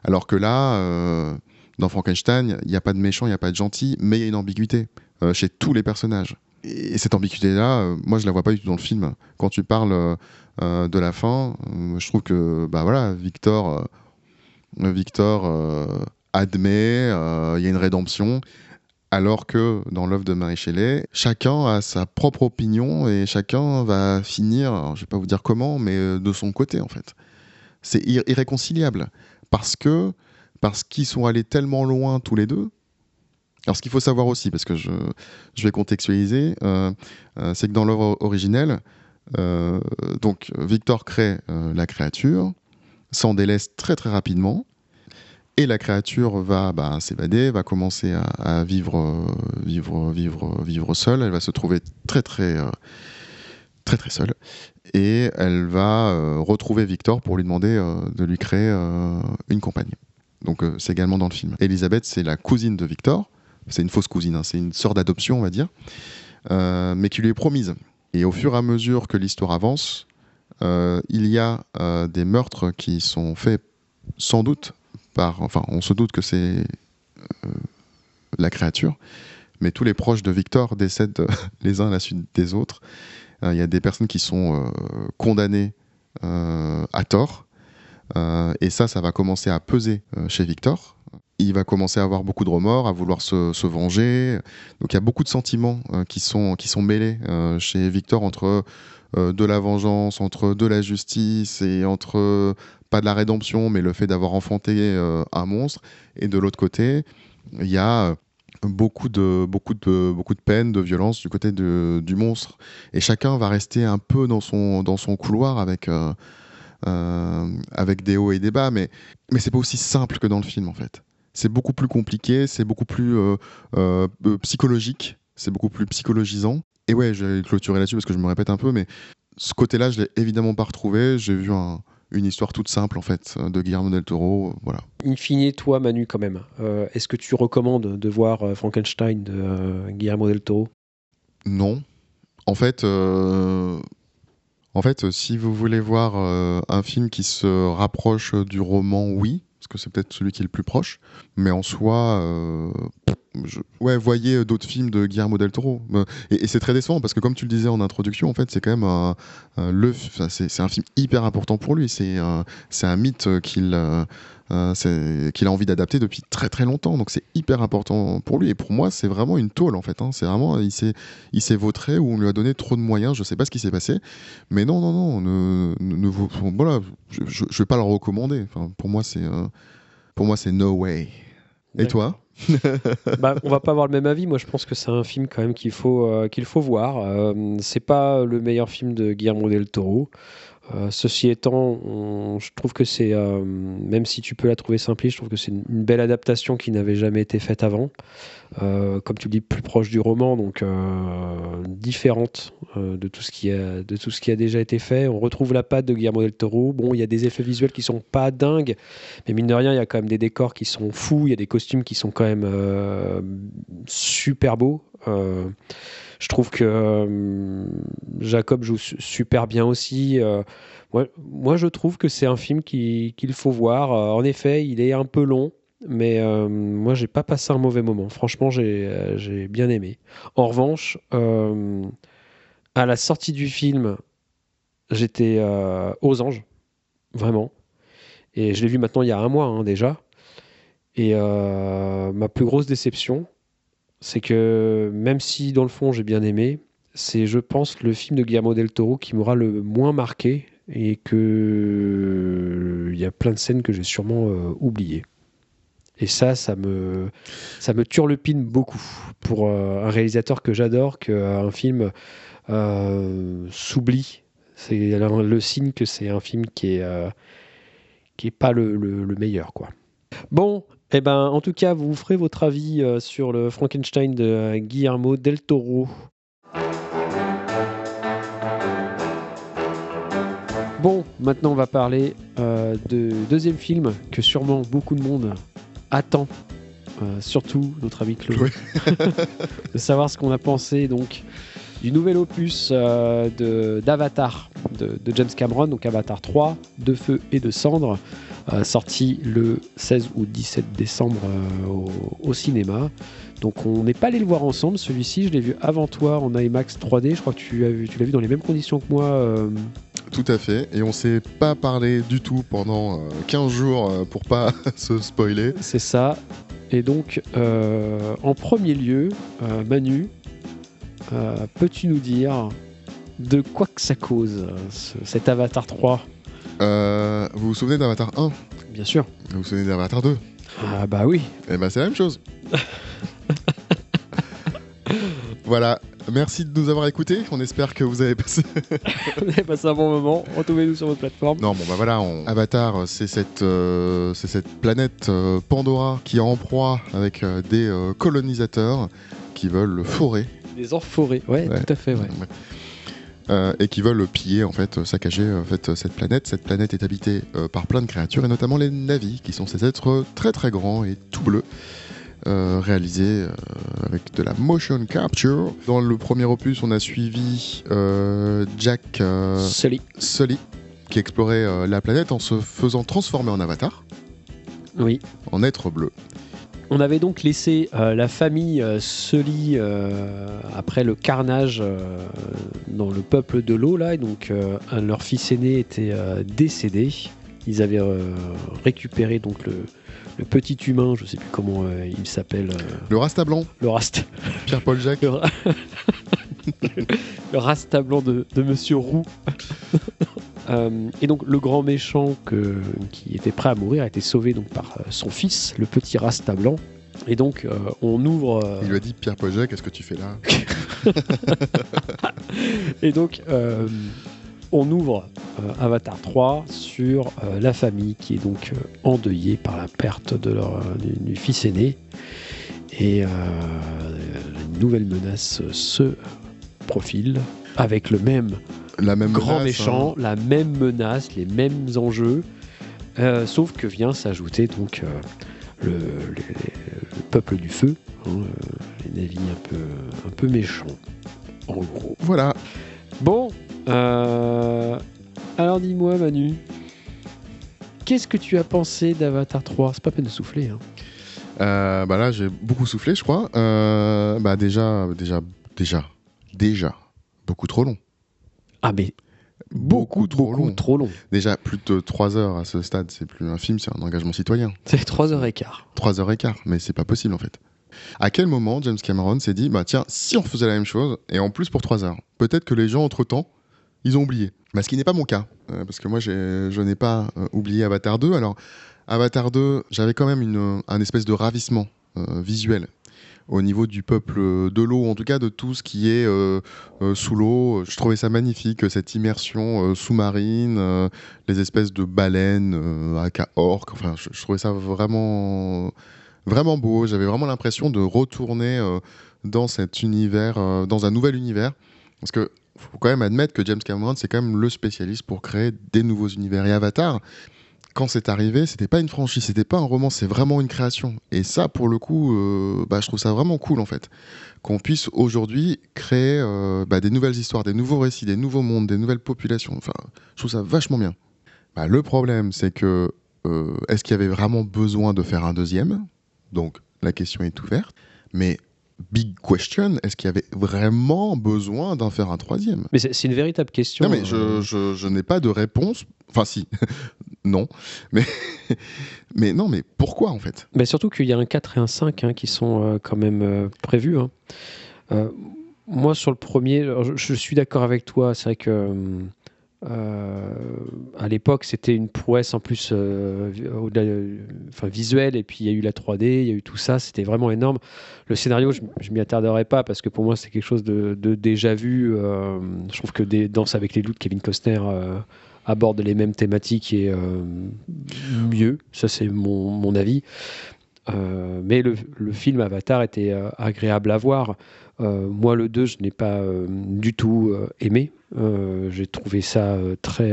alors que là, dans Frankenstein, il n'y a pas de méchants, il n'y a pas de gentils, mais il y a une ambiguïté chez tous les personnages. Et cette ambiguïté-là, moi je la vois pas du tout dans le film. Quand tu parles de la fin, je trouve que Victor admet, il y a une rédemption. Alors que dans l'œuvre de Mary Shelley, chacun a sa propre opinion et chacun va finir, alors, je ne vais pas vous dire comment, mais de son côté en fait. C'est irréconciliable parce qu'ils sont allés tellement loin tous les deux. Alors ce qu'il faut savoir aussi, parce que je vais contextualiser, c'est que dans l'œuvre originelle, donc Victor crée la créature, s'en délaisse très très rapidement, et la créature va s'évader, va commencer à vivre seule. Elle va se trouver très seule. Et elle va retrouver Victor pour lui demander de lui créer une compagne. Donc c'est également dans le film. Elisabeth, c'est la cousine de Victor. C'est une fausse cousine, hein. C'est une sœur d'adoption, on va dire, mais qui lui est promise. Et au fur et à mesure que l'histoire avance, il y a des meurtres qui sont faits sans doute on se doute que c'est la créature, mais tous les proches de Victor décèdent les uns à la suite des autres. Il y a des personnes qui sont condamnées à tort, et ça va commencer à peser chez Victor. Il va commencer à avoir beaucoup de remords, à vouloir se venger. Donc il y a beaucoup de sentiments qui sont mêlés chez Victor, entre de la vengeance, entre de la justice, et entre pas de la rédemption, mais le fait d'avoir enfanté un monstre. Et de l'autre côté, il y a beaucoup de peine, de violence du côté du monstre. Et chacun va rester un peu dans son couloir avec des hauts et des bas, mais c'est pas aussi simple que dans le film en fait. C'est beaucoup plus compliqué, c'est beaucoup plus psychologique, c'est beaucoup plus psychologisant. Et ouais, je vais clôturer là-dessus parce que je me répète un peu, mais ce côté-là, je l'ai évidemment pas retrouvé. J'ai vu une histoire toute simple en fait de Guillermo del Toro, voilà. In fine, toi Manu quand même, est-ce que tu recommandes de voir Frankenstein de Guillermo del Toro? Non. En fait, si vous voulez voir un film qui se rapproche du roman, oui, parce que c'est peut-être celui qui est le plus proche, mais en soi, voyez d'autres films de Guillermo del Toro. Et c'est très décevant, parce que comme tu le disais en introduction, en fait, c'est quand même c'est un film hyper important pour lui. C'est un mythe qu'il a envie d'adapter depuis très très longtemps, donc c'est hyper important pour lui. Et pour moi, c'est vraiment une tôle en fait, hein. C'est vraiment, il s'est vautré, ou on lui a donné trop de moyens. Je sais pas ce qui s'est passé, mais non, voilà, je vais pas le recommander. Enfin, pour moi, c'est no way. Et toi? On va pas avoir le même avis. Moi, je pense que c'est un film quand même qu'il faut voir. C'est pas le meilleur film de Guillermo del Toro. Ceci étant, je trouve que c'est, même si tu peux la trouver simpliste, je trouve que c'est une belle adaptation qui n'avait jamais été faite avant. Comme tu le dis, plus proche du roman, donc différente de tout ce qui a déjà été fait. On retrouve la patte de Guillermo del Toro. Bon, il y a des effets visuels qui sont pas dingues, mais mine de rien, il y a quand même des décors qui sont fous. Il y a des costumes qui sont quand même super beaux. Je trouve que Jacob joue super bien aussi. Moi, je trouve que c'est un film qu'il faut voir. En effet, il est un peu long, mais moi, j'ai pas passé un mauvais moment. Franchement, j'ai bien aimé. En revanche, à la sortie du film, j'étais aux anges, vraiment. Et je l'ai vu maintenant il y a un mois déjà. Et ma plus grosse déception, c'est que même si dans le fond j'ai bien aimé, c'est, je pense, le film de Guillermo del Toro qui m'aura le moins marqué, et que il y a plein de scènes que j'ai sûrement oubliées. Et ça me turlupine beaucoup pour un réalisateur que j'adore, qu'un film s'oublie. C'est le signe que c'est un film qui est pas le meilleur, quoi. Bon, eh ben, en tout cas, vous ferez votre avis sur le Frankenstein de Guillermo del Toro. Bon, maintenant on va parler de deuxième film que sûrement beaucoup de monde attend, surtout notre ami Claude, Oui. de savoir ce qu'on a pensé donc du nouvel opus d'Avatar de James Cameron, donc Avatar 3, de feu et de cendres, sorti le 16 ou 17 décembre au cinéma. Donc on n'est pas allé le voir ensemble, celui-ci, je l'ai vu avant toi en IMAX 3D, je crois que tu l'as vu dans les mêmes conditions que moi. Tout à fait, et on s'est pas parlé du tout pendant 15 jours pour pas se spoiler. C'est ça. Et donc, en premier lieu, Manu, peux-tu nous dire de quoi que ça cause, cet Avatar 3? Vous vous souvenez d'Avatar 1? Bien sûr. Vous vous souvenez d'Avatar 2? Ah bah oui. Eh ben c'est la même chose. Voilà, Merci de nous avoir écoutés. On espère que vous avez passé... Vous avez passé un bon moment. Retrouvez-nous sur votre plateforme. Non, bon, bah voilà, Avatar, c'est cette planète Pandora qui est en proie avec des colonisateurs qui veulent le forer. Des enforés, ouais, tout à fait, ouais. Et qui veulent piller, en fait, saccager en fait, cette planète. Cette planète est habitée par plein de créatures, et notamment les Na'vi, qui sont ces êtres très très grands et tout bleus, réalisés avec de la motion capture. Dans le premier opus, on a suivi Jack Sully, qui explorait la planète en se faisant transformer en avatar. Oui. En être bleu. On avait donc laissé la famille Sully après le carnage dans le peuple de l'eau, là, et donc leur fils aîné était décédé. Ils avaient récupéré donc le petit humain, je sais plus comment il s'appelle. Le Rasta blanc. Le Rasta. Pierre-Paul Jacques. Le Rasta blanc de Monsieur Roux. Et donc le grand méchant qui était prêt à mourir a été sauvé donc par son fils, le petit Rasta blanc. Et donc on ouvre... Il lui a dit: Pierre-Paul Jacques, qu'est-ce que tu fais là? Et donc on ouvre Avatar 3 sur la famille qui est donc endeuillée par la perte du fils aîné. Et une nouvelle menace se profile avec la même grand menace, méchant, la même menace, les mêmes enjeux, sauf que vient s'ajouter donc le peuple du feu, les Na'vi un peu méchants, en gros. Voilà. Bon, alors dis-moi Manu, qu'est-ce que tu as pensé d'Avatar 3? C'est pas peine de souffler. Bah là, j'ai beaucoup soufflé, je crois. Bah déjà, beaucoup trop long. Ah mais beaucoup trop long. Déjà, plus de 3 heures à ce stade, c'est plus un film, c'est un engagement citoyen. C'est 3h15. 3h15, mais c'est pas possible en fait. À quel moment James Cameron s'est dit, bah tiens, si on faisait la même chose, et en plus pour 3 heures, peut-être que les gens, entre-temps, ils ont oublié. Bah, ce qui n'est pas mon cas, parce que moi, je n'ai pas oublié Avatar 2. Alors, Avatar 2, j'avais quand même un espèce de ravissement visuel au niveau du peuple de l'eau, en tout cas de tout ce qui est sous l'eau. Je trouvais ça magnifique, cette immersion sous-marine, les espèces de baleines à orques. Enfin, je trouvais ça vraiment, vraiment beau. J'avais vraiment l'impression de retourner dans cet univers, dans un nouvel univers. Parce que faut quand même admettre que James Cameron, c'est quand même le spécialiste pour créer des nouveaux univers. Et Avatar, quand c'est arrivé, c'était pas une franchise, c'était pas un roman, c'est vraiment une création. Et ça, pour le coup, je trouve ça vraiment cool en fait, qu'on puisse aujourd'hui créer des nouvelles histoires, des nouveaux récits, des nouveaux mondes, des nouvelles populations. Enfin, je trouve ça vachement bien. Le problème, c'est que est-ce qu'il y avait vraiment besoin de faire un deuxième? Donc la question est ouverte, mais big question, est-ce qu'il y avait vraiment besoin d'en faire un troisième? Mais c'est une véritable question. Non, mais je n'ai pas de réponse. Enfin, si. Non. Mais non, mais pourquoi, en fait? Mais surtout qu'il y a un 4 et un 5 qui sont quand même prévus. Moi, sur le premier, je suis d'accord avec toi. C'est vrai que à l'époque, c'était une prouesse en plus visuelle, et puis il y a eu la 3D, il y a eu tout ça, c'était vraiment énorme. Le scénario, je m'y attarderai pas parce que pour moi, c'est quelque chose de déjà vu. Je trouve que Danse avec les loups de Kevin Costner aborde les mêmes thématiques et mieux. Ça, c'est mon avis. Mais le film Avatar était agréable à voir. Moi, le 2, je n'ai pas du tout aimé. J'ai trouvé ça très...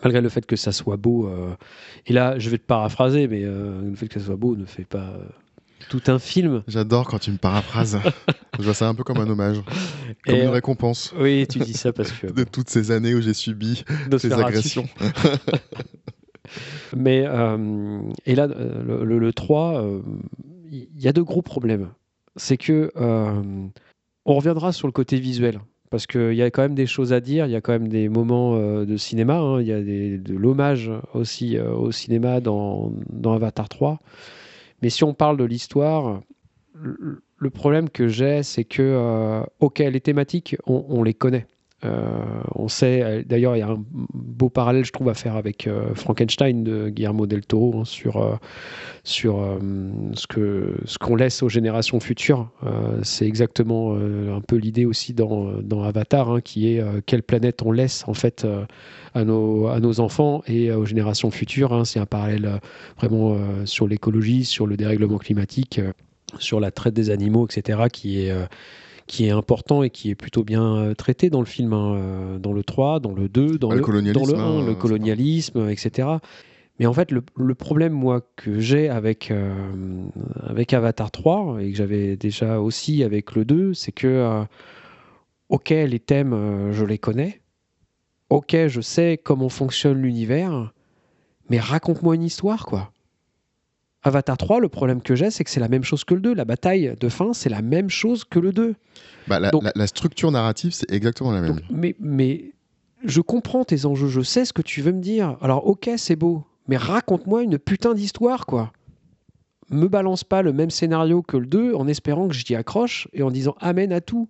malgré le fait que ça soit beau. Et là, je vais te paraphraser, mais le fait que ça soit beau ne fait pas tout un film. J'adore quand tu me paraphrases. Je vois ça un peu comme un hommage, comme une récompense. Oui, tu dis ça parce que... de toutes ces années où j'ai subi ces agressions. Mais, et là, le 3, il y a de gros problèmes. C'est que on reviendra sur le côté visuel, parce qu'il y a quand même des choses à dire, il y a quand même des moments de cinéma, il y a de l'hommage aussi au cinéma dans Avatar 3. Mais si on parle de l'histoire, le problème que j'ai, c'est que, ok, les thématiques, on les connaît. On sait, d'ailleurs, il y a un beau parallèle, je trouve, à faire avec Frankenstein de Guillermo del Toro, hein, sur ce qu'on laisse aux générations futures. C'est exactement un peu l'idée aussi dans Avatar, hein, qui est quelle planète on laisse en fait à nos enfants et aux générations futures. Hein. C'est un parallèle vraiment sur l'écologie, sur le dérèglement climatique, sur la traite des animaux, etc., qui est important et qui est plutôt bien traité dans le film, hein, dans le 3, dans le 2, dans Le dans le colonialisme, 1, le colonialisme, etc. Mais en fait, le problème, moi, que j'ai avec Avatar 3, et que j'avais déjà aussi avec le 2, c'est que, ok, les thèmes, je les connais, ok, je sais comment fonctionne l'univers, mais raconte-moi une histoire, quoi. Avatar 3, le problème que j'ai, c'est que c'est la même chose que le 2. La bataille de fin, c'est la même chose que le 2. Bah, Donc, la structure narrative, c'est exactement la même. mais je comprends tes enjeux, je sais ce que tu veux me dire. Alors, ok, c'est beau, mais raconte-moi une putain d'histoire, quoi. Me balance pas le même scénario que le 2 en espérant que j'y accroche et en disant amen à tout.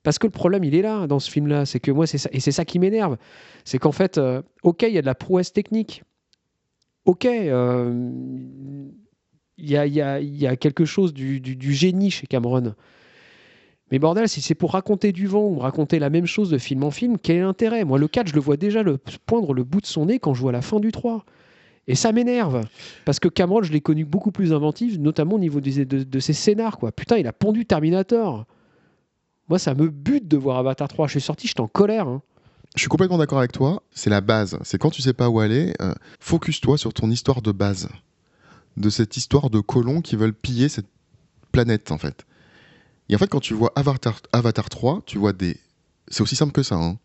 Parce que le problème, il est là, dans ce film-là. C'est que moi, c'est ça, et c'est ça qui m'énerve. C'est qu'en fait, ok, il y a de la prouesse technique. Ok, il y a quelque chose du génie chez Cameron. Mais bordel, si c'est pour raconter du vent ou raconter la même chose de film en film, quel est l'intérêt? Moi, le 4, je le vois déjà poindre le bout de son nez quand je vois la fin du 3. Et ça m'énerve. Parce que Cameron, je l'ai connu beaucoup plus inventif, notamment au niveau de ses scénars, quoi. Putain, il a pondu Terminator. Moi, ça me bute de voir Avatar 3. Je suis sorti, j'étais en colère. Hein. Je suis complètement d'accord avec toi. C'est la base. C'est quand tu sais pas où aller, focus-toi sur ton histoire de base. De cette histoire de colons qui veulent piller cette planète, en fait. Et en fait, quand tu vois Avatar 3, tu vois des... C'est aussi simple que ça, hein.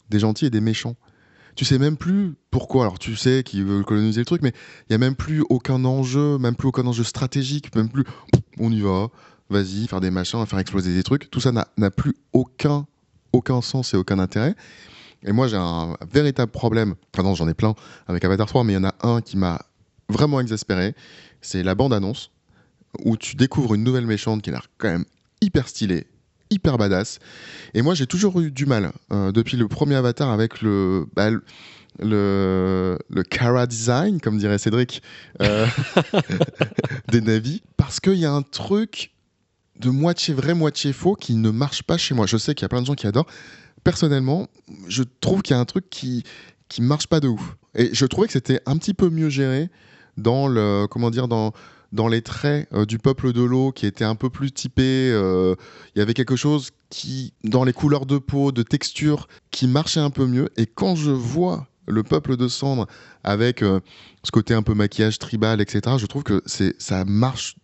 Des gentils et des méchants. Tu sais même plus pourquoi. Alors tu sais qu'ils veulent coloniser le truc, mais il y a même plus aucun enjeu, même plus aucun enjeu stratégique, même plus... On y va, vas-y, faire des machins, faire exploser des trucs. Tout ça n'a plus aucun sens et aucun intérêt. Et moi, j'ai un véritable problème. Enfin non, j'en ai plein avec Avatar 3, mais il y en a un qui m'a vraiment exaspéré. C'est la bande-annonce, où tu découvres une nouvelle méchante qui a l'air quand même hyper stylée, hyper badass. Et moi, j'ai toujours eu du mal, depuis le premier Avatar, avec le Cara design, comme dirait Cédric, des Navis, parce qu'il y a un truc de moitié vrai, moitié faux qui ne marche pas chez moi. Je sais qu'il y a plein de gens qui adorent. Personnellement, je trouve qu'il y a un truc qui marche pas de ouf. Et je trouvais que c'était un petit peu mieux géré dans le, comment dire, dans les traits du peuple de l'eau qui était un peu plus typé. Il y avait quelque chose qui, dans les couleurs de peau, de texture, qui marchait un peu mieux. Et quand je vois le peuple de cendre avec ce côté un peu maquillage tribal, etc., je trouve que ça marche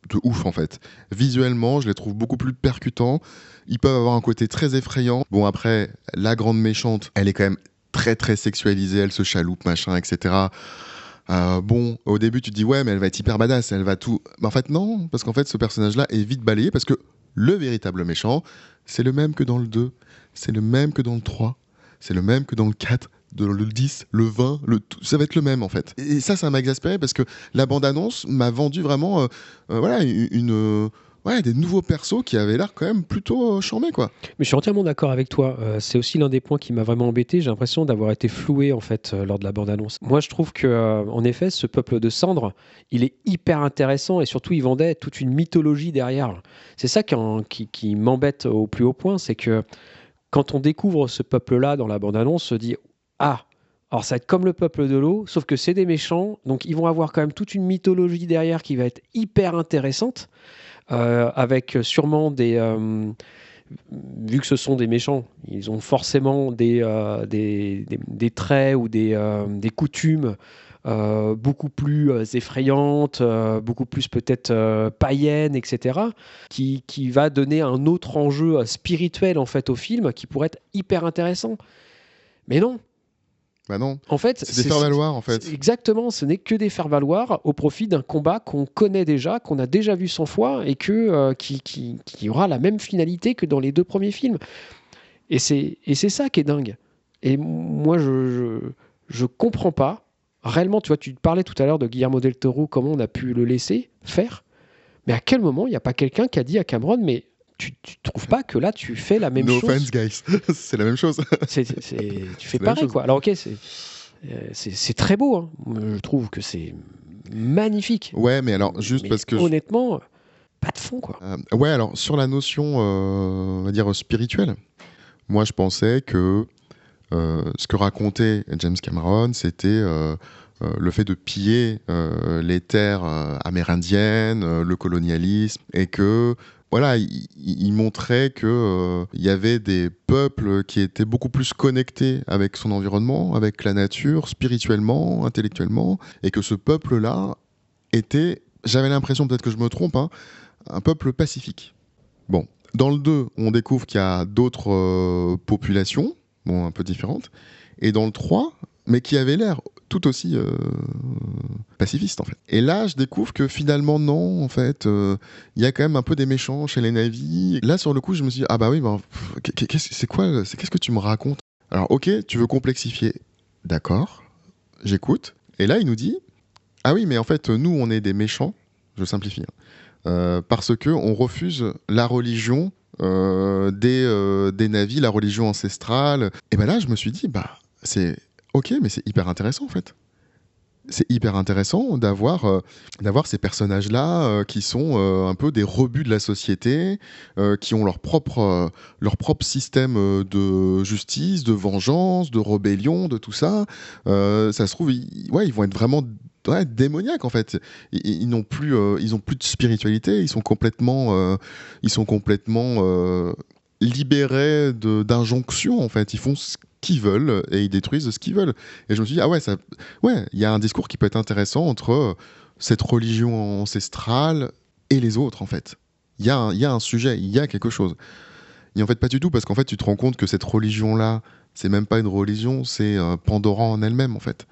de ouf en fait. Visuellement, je les trouve beaucoup plus percutants. Ils peuvent avoir un côté très effrayant. Bon, après, la grande méchante, elle est quand même très très sexualisée, elle se chaloupe, machin, etc. Bon, au début, tu te dis, ouais, mais elle va être hyper badass, elle va tout. Mais en fait, non, parce qu'en fait, ce personnage-là est vite balayé, parce que le véritable méchant, c'est le même que dans le 2, c'est le même que dans le 3, c'est le même que dans le 4, le 10, le 20, ça va être le même, en fait. Et ça m'a exaspéré, parce que la bande-annonce m'a vendu vraiment voilà, ouais, des nouveaux persos qui avaient l'air quand même plutôt charmés, quoi. Mais je suis entièrement d'accord avec toi. C'est aussi l'un des points qui m'a vraiment embêté. J'ai l'impression d'avoir été floué en fait lors de la bande-annonce. Moi, je trouve que, en effet, ce peuple de cendres, il est hyper intéressant et surtout, il vendait toute une mythologie derrière. C'est ça qui m'embête au plus haut point, c'est que quand on découvre ce peuple-là dans la bande-annonce, on se dit ah. Alors ça va être comme le peuple de l'eau, sauf que c'est des méchants, donc ils vont avoir quand même toute une mythologie derrière qui va être hyper intéressante. Avec sûrement vu que ce sont des méchants, ils ont forcément des traits ou des coutumes beaucoup plus effrayantes, beaucoup plus peut-être païennes, etc., qui va donner un autre enjeu spirituel en fait au film qui pourrait être hyper intéressant. Mais non, Bah non, en fait, c'est des faire-valoir, en fait. Exactement, ce n'est que des faire-valoir au profit d'un combat qu'on connaît déjà, qu'on a déjà vu 100 fois et qui aura la même finalité que dans les deux premiers films. Et c'est ça qui est dingue. Et moi, je comprends pas. Réellement, tu vois, tu parlais tout à l'heure de Guillermo del Toro, comment on a pu le laisser faire. Mais à quel moment il n'y a pas quelqu'un qui a dit à Cameron, mais tu trouves pas que là, tu fais la même No chose? offense, guys. C'est la même chose. Tu fais C'est la même pareil, chose. quoi. Alors, ok, c'est très beau, hein. Je trouve que c'est magnifique. Ouais, mais alors, juste Mais parce que... honnêtement, pas de fond, quoi. ouais, alors, sur la notion, on va dire, spirituelle, moi, je pensais que ce que racontait James Cameron, c'était le fait de piller les terres amérindiennes, le colonialisme, et que voilà, il montrait que il y avait des peuples qui étaient beaucoup plus connectés avec son environnement, avec la nature, spirituellement, intellectuellement, et que ce peuple-là était, j'avais l'impression, peut-être que je me trompe, hein, un peuple pacifique. Bon, dans le 2, on découvre qu'il y a d'autres populations, bon, un peu différentes, et dans le 3, mais qui avaient l'air tout aussi pacifistes, en fait. Et là, je découvre que finalement, non, en fait, il y a quand même un peu des méchants chez les navis. Là, sur le coup, je me suis dit, ah bah oui, bah, qu'est-ce que tu me racontes? Alors, ok, tu veux complexifier. D'accord, j'écoute. Et là, il nous dit, ah oui, mais en fait, nous, on est des méchants, je simplifie, hein, parce que on refuse la religion des navis, la religion ancestrale. Et ben là, je me suis dit, bah c'est ok, mais c'est hyper intéressant en fait. C'est hyper intéressant d'avoir ces personnages-là qui sont un peu des rebuts de la société, qui ont leur propre système de justice, de vengeance, de rébellion, de tout ça. Ça se trouve, ils vont être vraiment démoniaques en fait. Ils n'ont plus, ils ont plus de spiritualité. Ils sont complètement libérés d'injonctions en fait. Ils font ce qu'ils veulent et ils détruisent ce qu'ils veulent. Et je me suis dit, ah ouais, il y a un discours qui peut être intéressant entre cette religion ancestrale et les autres, en fait. Il y a un sujet, il y a quelque chose. Et en fait, pas du tout, parce qu'en fait, tu te rends compte que cette religion-là, c'est même pas une religion, c'est Pandora en elle-même, en fait.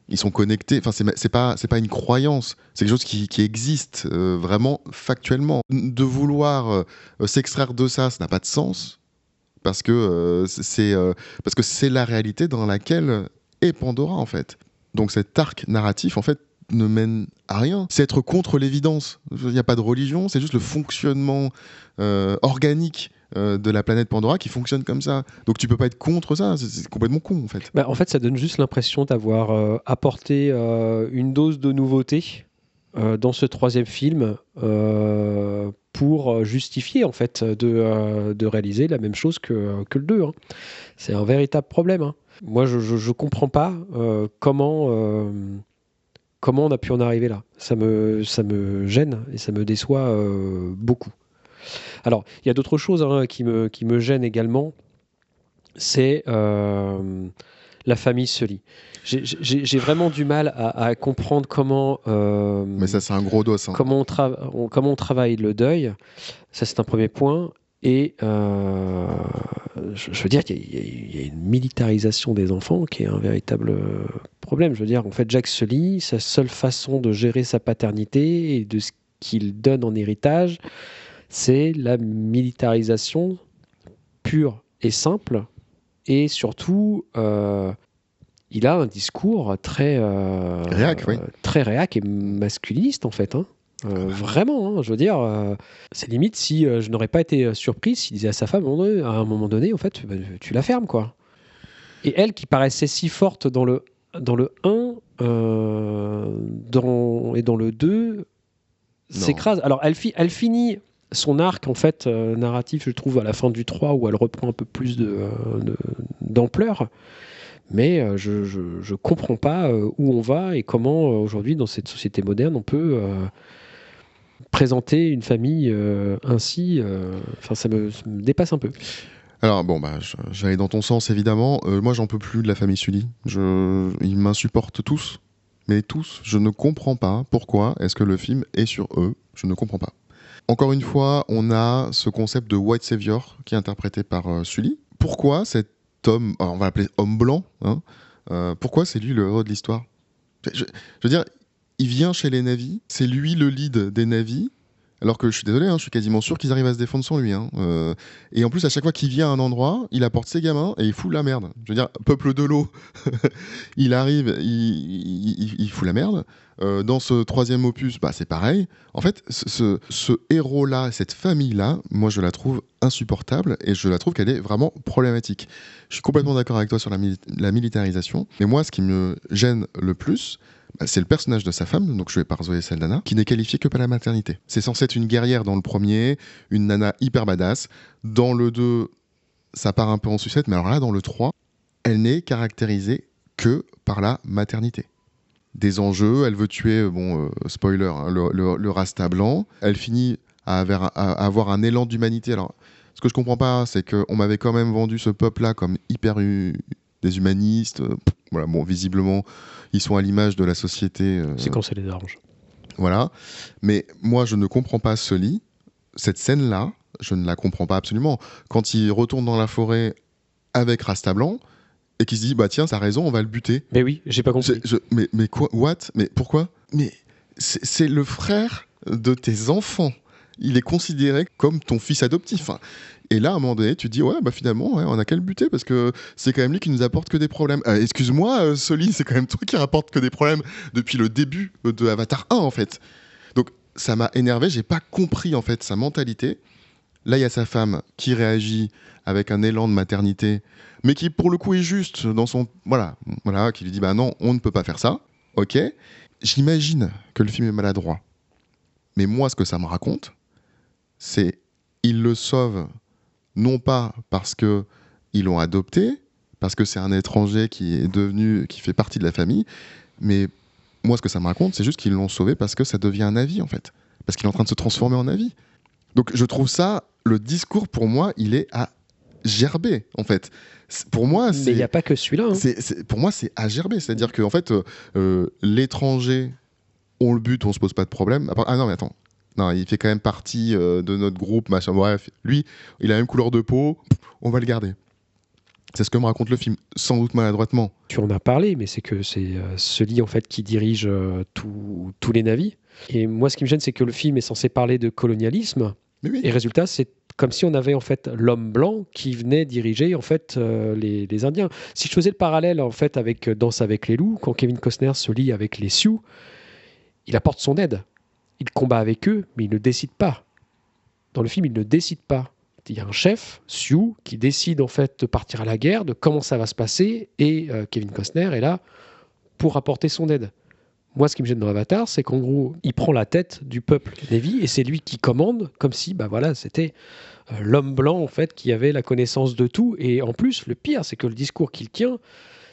Ils sont connectés, enfin, c'est pas une croyance, c'est quelque chose qui existe vraiment factuellement. De vouloir s'extraire de ça, ça n'a pas de sens, parce que parce que c'est la réalité dans laquelle est Pandora en fait. Donc cet arc narratif en fait ne mène à rien. C'est être contre l'évidence. Il n'y a pas de religion, c'est juste le fonctionnement organique de la planète Pandora qui fonctionne comme ça. Donc tu peux pas être contre ça, c'est complètement con en fait. Bah, en fait, ça donne juste l'impression d'avoir apporté une dose de nouveauté dans ce troisième film pour justifier en fait de réaliser la même chose que le 2, hein. C'est un véritable problème, hein. Moi, je comprends pas comment on a pu en arriver là. Ça me gêne et ça me déçoit beaucoup. Alors, il y a d'autres choses, hein, qui me gênent également. C'est la famille Sully. J'ai vraiment du mal à comprendre comment, Mais ça c'est un gros dos. Hein. comment on travaille le deuil. Ça, c'est un premier point. Et je veux dire qu'il y a une militarisation des enfants qui est un véritable problème. Je veux dire, en fait, Jack Sully, sa seule façon de gérer sa paternité et de ce qu'il donne en héritage, c'est la militarisation pure et simple. Et surtout, il a un discours très Réac, oui. très réac et masculiniste en fait, hein. Vraiment, hein, je veux dire, c'est limite si je n'aurais pas été surpris s'il disait à sa femme à un moment donné, en fait, bah, tu la fermes, quoi. Et elle qui paraissait si forte dans le 1 et dans le 2 s'écrase. Alors elle finit son arc en fait narratif, je trouve, à la fin du 3 où elle reprend un peu plus d'ampleur. Mais je comprends pas où on va et comment aujourd'hui dans cette société moderne on peut présenter une famille ainsi. Enfin, ça me dépasse un peu. Alors bon, bah, j'allais dans ton sens évidemment. Moi, j'en peux plus de la famille Sully. Ils m'insupportent tous, mais tous. Je ne comprends pas pourquoi est-ce que le film est sur eux. Je ne comprends pas. Encore une fois, on a ce concept de white savior qui est interprété par Sully. Pourquoi cet homme, on va l'appeler homme blanc, hein, pourquoi c'est lui le héros de l'histoire? Je veux dire, il vient chez les navis, c'est lui le lead des navis. Alors que je suis désolé, hein, je suis quasiment sûr qu'ils arrivent à se défendre sans lui. Hein. Et en plus, à chaque fois qu'il vient à un endroit, il apporte ses gamins et il fout la merde. Je veux dire, peuple de l'eau, il arrive, il fout la merde. Dans ce troisième opus, bah, c'est pareil. En fait, ce héros-là, cette famille-là, moi, je la trouve insupportable et je la trouve qu'elle est vraiment problématique. Je suis complètement d'accord avec toi sur la militarisation. Mais moi, ce qui me gêne le plus, bah, c'est le personnage de sa femme, donc joué par Zoé Saldana, qui n'est qualifiée que par la maternité. C'est censé être une guerrière dans le premier, une nana hyper badass. Dans le 2, ça part un peu en sucette, mais alors là, dans le 3, elle n'est caractérisée que par la maternité. Des enjeux, elle veut tuer, spoiler, hein, le Rasta blanc. Elle finit à avoir un élan d'humanité. Alors, ce que je comprends pas, c'est qu'on m'avait quand même vendu ce peuple-là comme hyper des humanistes. Voilà, bon, visiblement, ils sont à l'image de la société. C'est quand ça les arrange. Voilà. Mais moi, je ne comprends pas Sully. Cette scène-là, je ne la comprends pas absolument. Quand il retourne dans la forêt avec Rasta blanc et qu'il se dit, bah tiens, t'as raison, on va le buter. Mais oui, j'ai pas compris. Mais quoi? What? Mais pourquoi? Mais c'est le frère de tes enfants. Il est considéré comme ton fils adoptif. Et là, à un moment donné, tu te dis, ouais, bah finalement, ouais, on a qu'à le buter parce que c'est quand même lui qui nous apporte que des problèmes. Excuse-moi, Sully, c'est quand même toi qui rapporte que des problèmes depuis le début de Avatar 1, en fait. Donc, ça m'a énervé, j'ai pas compris, en fait, sa mentalité. Là, il y a sa femme qui réagit avec un élan de maternité, mais qui, pour le coup, est juste dans son... Voilà, qui lui dit, bah non, on ne peut pas faire ça. Ok. J'imagine que le film est maladroit. Mais moi, ce que ça me raconte, c'est il le sauve non pas parce que ils l'ont adopté, parce que c'est un étranger qui fait partie de la famille, mais moi, ce que ça me raconte, c'est juste qu'ils l'ont sauvé parce que ça devient un avis, en fait. Parce qu'il est en train de se transformer en avis. Donc, je trouve ça, le discours, pour moi, il est à gerber, en fait. Pour moi, mais il n'y a pas que celui-là. Hein. Pour moi, c'est à gerber. C'est-à-dire qu'en fait, l'étranger, on le bute, on se pose pas de problème. Ah non, mais attends. Non, il fait quand même partie de notre groupe, machin. Bref, lui, il a la même couleur de peau, on va le garder. C'est ce que me raconte le film, sans doute maladroitement. Tu en as parlé, mais c'est que c'est Sully en fait qui dirige tous les navires. Et moi, ce qui me gêne, c'est que le film est censé parler de colonialisme. Oui. Et résultat, c'est comme si on avait en fait l'homme blanc qui venait diriger en fait les Indiens. Si je faisais le parallèle en fait avec Danse avec les loups, quand Kevin Costner se lie avec les Sioux, il apporte son aide. Il combat avec eux, mais il ne décide pas. Dans le film, il ne décide pas. Il y a un chef, Sioux, qui décide en fait de partir à la guerre, de comment ça va se passer, et Kevin Costner est là pour apporter son aide. Moi, ce qui me gêne dans Avatar, c'est qu'en gros, il prend la tête du peuple Na'vi et c'est lui qui commande, comme si, bah voilà, c'était l'homme blanc en fait qui avait la connaissance de tout. Et en plus, le pire, c'est que le discours qu'il tient,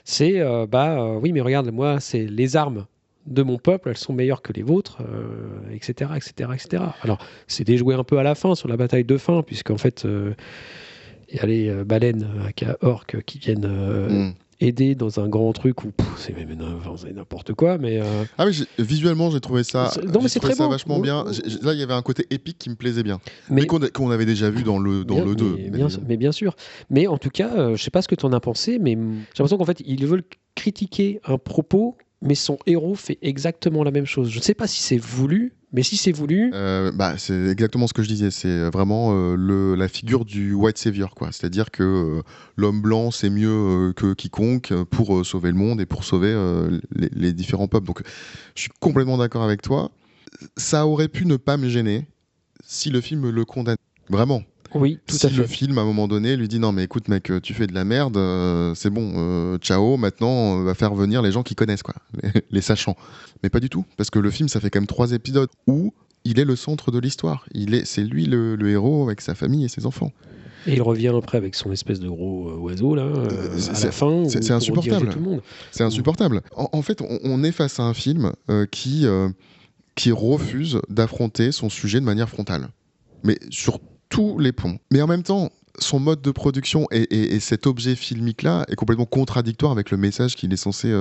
c'est oui, mais regarde, moi, c'est les armes de mon peuple, elles sont meilleures que les vôtres, etc., etc., etc. Alors, c'est déjoué un peu à la fin sur la bataille de fin, puisqu'en fait, il y a les baleines à orques qui viennent aider dans un grand truc où c'est même n'importe quoi, mais ah oui, visuellement j'ai trouvé ça c'est très beau, vachement bien. Là il y avait un côté épique qui me plaisait bien, mais qu'on avait déjà vu dans le 2. Mais bien sûr, mais en tout cas je sais pas ce que tu en as pensé, mais j'ai l'impression qu'en fait ils veulent critiquer un propos, mais son héros fait exactement la même chose. Je ne sais pas si c'est voulu, mais si c'est voulu... c'est exactement ce que je disais. C'est vraiment la figure du white savior, quoi. C'est-à-dire que l'homme blanc, c'est mieux que quiconque pour sauver le monde et pour sauver les différents peuples. Donc, je suis complètement d'accord avec toi. Ça aurait pu ne pas me gêner si le film le condamne. Vraiment. Oui, tout à fait. Si le film, à un moment donné, lui dit non, mais écoute, mec, tu fais de la merde, c'est bon, ciao, maintenant, on va faire venir les gens qui connaissent, quoi, les sachants. Mais pas du tout, parce que le film, ça fait quand même 3 épisodes où il est le centre de l'histoire. C'est lui le héros avec sa famille et ses enfants. Et il revient après avec son espèce de gros oiseau, là, à la fin. C'est insupportable. Tout le monde. C'est insupportable. En fait, on est face à un film qui refuse d'affronter son sujet de manière frontale. Mais sur tous les ponts. Mais en même temps, son mode de production et cet objet filmique-là est complètement contradictoire avec le message qu'il est censé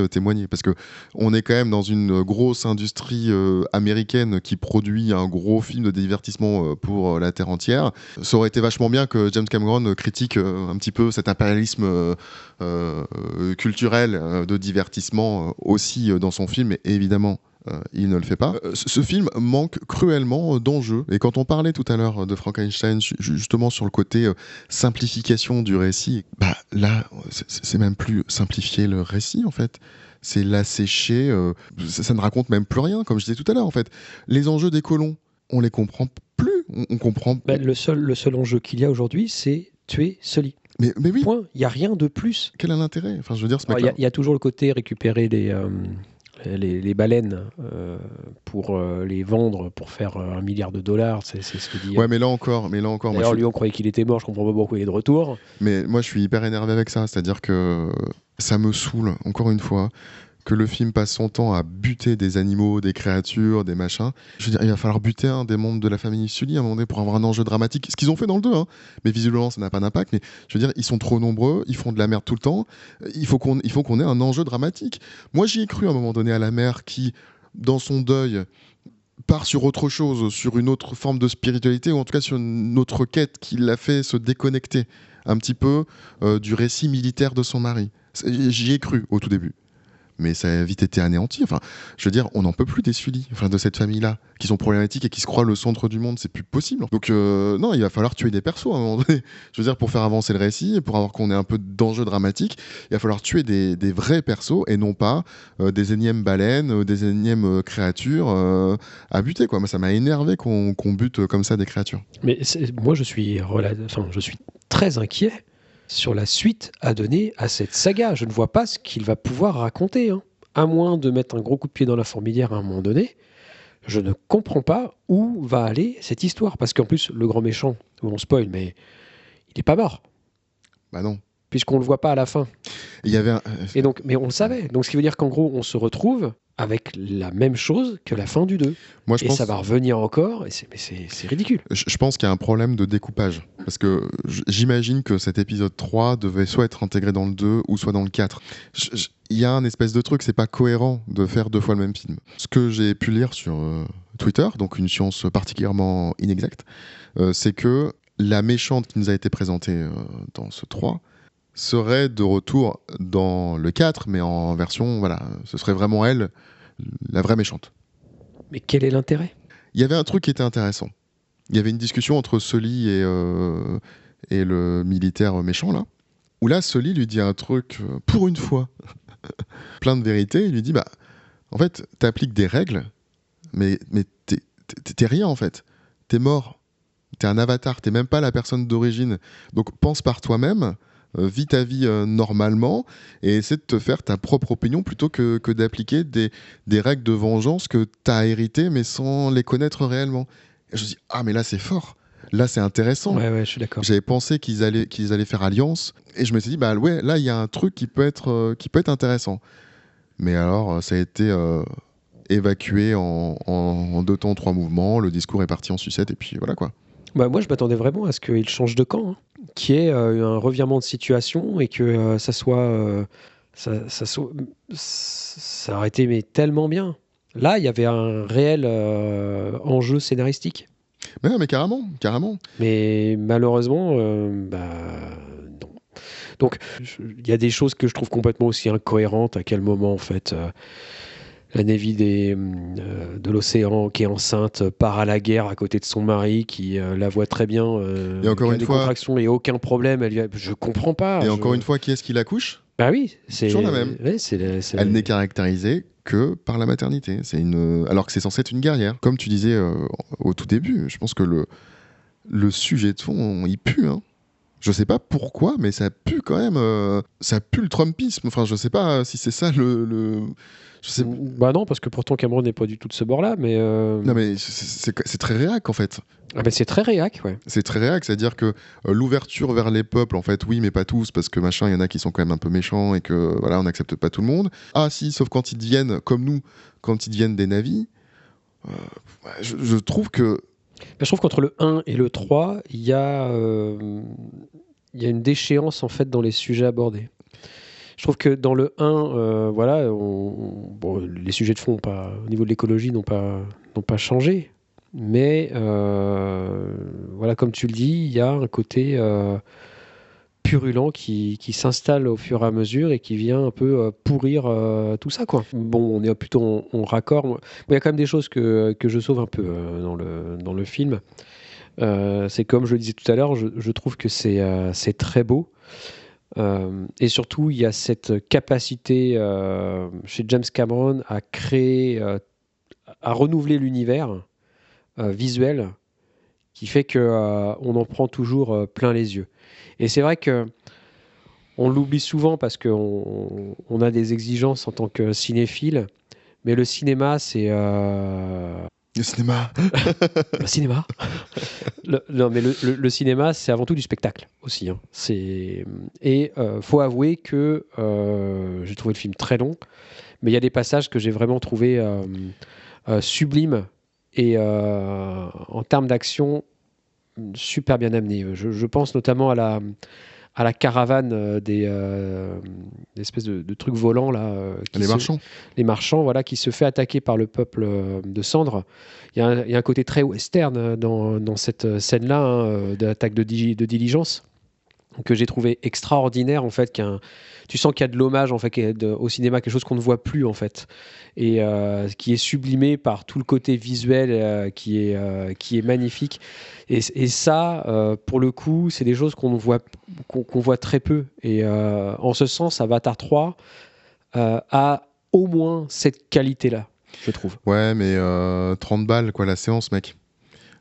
témoigner. Parce qu'on est quand même dans une grosse industrie américaine qui produit un gros film de divertissement pour la Terre entière. Ça aurait été vachement bien que James Cameron critique un petit peu cet impérialisme culturel de divertissement aussi dans son film. Et évidemment, il ne le fait pas. Ce film manque cruellement d'enjeux. Et quand on parlait tout à l'heure de Frankenstein, justement sur le côté simplification du récit, bah là, c'est même plus simplifier le récit en fait. C'est l'assécher. Ça ne raconte même plus rien, comme je disais tout à l'heure en fait. Les enjeux des colons, on les comprend plus. On comprend. Le seul enjeu qu'il y a aujourd'hui, c'est tuer Sully. Mais oui. Point. Il n'y a rien de plus. Quel est l'intérêt? Enfin, je veux dire, il y a toujours le côté récupérer les baleines pour les vendre pour faire $1 milliard. C'est ce que dit. Ouais, mais là encore. D'ailleurs, lui, on croyait qu'il était mort. Je comprends pas pourquoi il est de retour. Mais moi, je suis hyper énervé avec ça. C'est-à-dire que ça me saoule, encore une fois, que le film passe son temps à buter des animaux, des créatures, des machins. Je veux dire, il va falloir buter un des membres de la famille Sully à un moment donné pour avoir un enjeu dramatique. Ce qu'ils ont fait dans le 2, hein. Mais visiblement, ça n'a pas d'impact. Mais je veux dire, ils sont trop nombreux, ils font de la merde tout le temps. Il faut qu'on ait un enjeu dramatique. Moi, j'y ai cru à un moment donné à la mère qui, dans son deuil, part sur autre chose, sur une autre forme de spiritualité, ou en tout cas sur une autre quête qui l'a fait se déconnecter un petit peu du récit militaire de son mari. J'y ai cru au tout début. Mais ça a vite été anéanti. Enfin, je veux dire, on n'en peut plus des Sully, enfin, de cette famille-là, qui sont problématiques et qui se croient le centre du monde. C'est plus possible. Donc, non, il va falloir tuer des persos à un moment donné. Je veux dire, pour faire avancer le récit, pour avoir qu'on ait un peu d'enjeu dramatique, il va falloir tuer des vrais persos et non pas des énièmes baleines, des énièmes créatures à buter, quoi. Moi, ça m'a énervé qu'on bute comme ça des créatures. Mais moi, je suis très inquiet sur la suite à donner à cette saga. Je ne vois pas ce qu'il va pouvoir raconter. À moins de mettre un gros coup de pied dans la fourmilière à un moment donné, je ne comprends pas où va aller cette histoire. Parce qu'en plus, le grand méchant, on spoil, mais il n'est pas mort. Bah non. Puisqu'on ne le voit pas à la fin. Il y avait Et donc, mais on le savait. Donc ce qui veut dire qu'en gros, on se retrouve avec la même chose que la fin du 2. Moi, ça va revenir encore, et c'est ridicule. Je pense qu'il y a un problème de découpage. Parce que j'imagine que cet épisode 3 devait soit être intégré dans le 2 ou soit dans le 4. Il y a un espèce de truc, c'est pas cohérent de faire 2 fois le même film. Ce que j'ai pu lire sur Twitter, donc une science particulièrement inexacte, c'est que la méchante qui nous a été présentée dans ce 3 serait de retour dans le 4, mais en version, voilà, ce serait vraiment elle, la vraie méchante. Mais quel est l'intérêt ? Il y avait un truc qui était intéressant. Il y avait une discussion entre Sully et le militaire méchant, là, où là, Sully lui dit un truc, pour une fois, plein de vérité. Il lui dit, bah, en fait, t'appliques des règles, mais t'es rien, en fait. T'es mort. T'es un avatar. T'es même pas la personne d'origine. Donc, pense par toi-même. Vis ta vie normalement et essaie de te faire ta propre opinion plutôt que d'appliquer des règles de vengeance que tu as héritées mais sans les connaître réellement. Et je me dis, ah mais là c'est fort, là c'est intéressant. Ouais, je suis d'accord. J'avais pensé qu'ils allaient faire alliance et je me suis dit, bah ouais, là il y a un truc qui peut être intéressant. Mais alors ça a été évacué en 2 temps, 3 mouvements, le discours est parti en sucette et puis voilà quoi. Bah moi, je m'attendais vraiment à ce qu'il change de camp, qu'il y ait un revirement de situation et que ça aurait été mais tellement bien. Là, il y avait un réel enjeu scénaristique. Mais carrément. Mais malheureusement, non. Donc, il y a des choses que je trouve complètement aussi incohérentes. À quel moment, en fait, la Navy de l'océan qui est enceinte part à la guerre à côté de son mari qui la voit très bien et encore une fois contractions et aucun problème, je comprends pas. Et encore une fois, qui est-ce qui l'accouche ? Bah oui, c'est toujours la même. Ouais, elle n'est caractérisée que par la maternité. Alors que c'est censé être une guerrière. Comme tu disais au tout début, je pense que le sujet de fond, il pue. Je sais pas pourquoi, mais ça pue quand même. Ça pue le Trumpisme. Enfin, je sais pas si c'est ça Je sais... Bah non, parce que pourtant Cameron n'est pas du tout de ce bord-là, mais... Non, mais c'est très réac, en fait. Ah ben c'est très réac, ouais. C'est très réac, c'est-à-dire que l'ouverture vers les peuples, en fait, oui, mais pas tous, parce que machin, il y en a qui sont quand même un peu méchants et que, voilà, on n'accepte pas tout le monde. Ah si, sauf quand ils deviennent, comme nous, quand ils deviennent des navis, je trouve que... Je trouve qu'entre le 1 et le 3, il y a une déchéance, en fait, dans les sujets abordés. Je trouve que dans le 1, voilà, les sujets de fond au niveau de l'écologie n'ont pas changé. Mais voilà, comme tu le dis, il y a un côté purulent qui s'installe au fur et à mesure et qui vient un peu pourrir tout ça, quoi. Bon, on est plutôt en raccord. Bon, il y a quand même des choses que je sauve un peu dans le film. C'est comme je le disais tout à l'heure, je trouve que c'est très beau. Et surtout, il y a cette capacité chez James Cameron à créer, à renouveler l'univers visuel qui fait que on en prend toujours plein les yeux. Et c'est vrai que on l'oublie souvent parce qu'on a des exigences en tant que cinéphile, mais le cinéma, c'est Le cinéma. le cinéma. Non, mais le cinéma, c'est avant tout du spectacle aussi, hein. Et faut avouer que j'ai trouvé le film très long, mais il y a des passages que j'ai vraiment trouvé sublimes et en termes d'action super bien amenés. Je pense notamment à la caravane des espèces de trucs volants là, Les marchands. les marchands, voilà, qui se fait attaquer par le peuple de Cendres. Il y a un côté très western dans cette scène-là, hein, de l'attaque de diligence, que j'ai trouvé extraordinaire en fait. Tu sens qu'il y a de l'hommage en fait au cinéma, quelque chose qu'on ne voit plus en fait, et qui est sublimé par tout le côté visuel qui est magnifique. Et ça, pour le coup, c'est des choses qu'on voit très peu. Et en ce sens, Avatar 3 a au moins cette qualité-là, je trouve. Ouais, mais 30 balles, quoi, la séance, mec.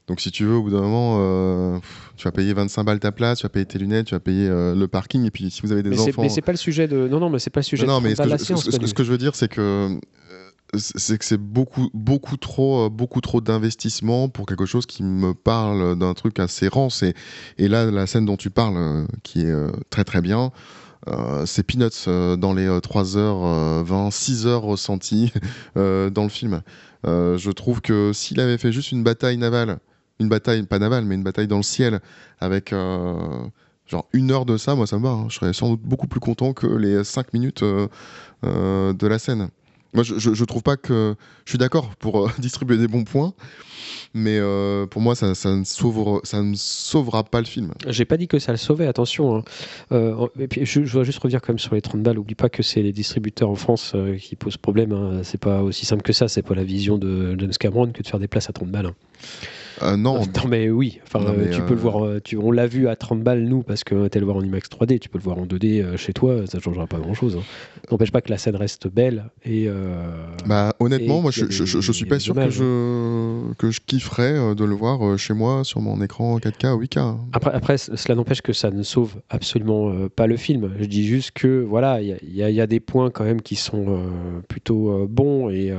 Donc, si tu veux, au bout d'un moment, tu vas payer 25 balles ta place, tu vas payer tes lunettes, tu vas payer le parking. Et puis, si vous avez des enfants. Mais c'est pas le sujet de. Non, mais c'est pas le sujet Non, de mais 30 balles la séance. ce que je veux dire, c'est que c'est beaucoup trop d'investissement pour quelque chose qui me parle d'un truc assez rance. Et là, la scène dont tu parles, qui est très très bien, c'est peanuts dans les 3h20, 6h ressenties dans le film. Je trouve que s'il avait fait juste une bataille navale, une bataille, pas navale, mais une bataille dans le ciel, avec genre 1 heure de ça, moi ça me va, hein. Je serais sans doute beaucoup plus content que les 5 minutes de la scène. Moi, je trouve pas que... Je suis d'accord pour distribuer des bons points, mais pour moi, ça ne sauvera pas le film. J'ai pas dit que ça le sauvait, attention, hein. Et puis je dois juste revenir quand même sur les 30 balles. Oublie pas que c'est les distributeurs en France qui posent problème, hein. C'est pas aussi simple que ça. C'est pas la vision de James Cameron que de faire des places à 30 balles, hein. Non. Non, mais oui. Enfin, Non, mais tu peux le voir. On l'a vu à 30 balles, nous, parce que t'es le voir en IMAX 3D. Tu peux le voir en 2D chez toi. Ça changera pas grand-chose, hein. N'empêche pas que la scène reste belle. Et, bah, honnêtement, et moi, qu'il y a je suis pas sûr que images. je kifferais de le voir chez moi sur mon écran 4K ou 8K, hein. Après, cela n'empêche que ça ne sauve absolument pas le film. Je dis juste que voilà, il y a des points quand même qui sont plutôt bons et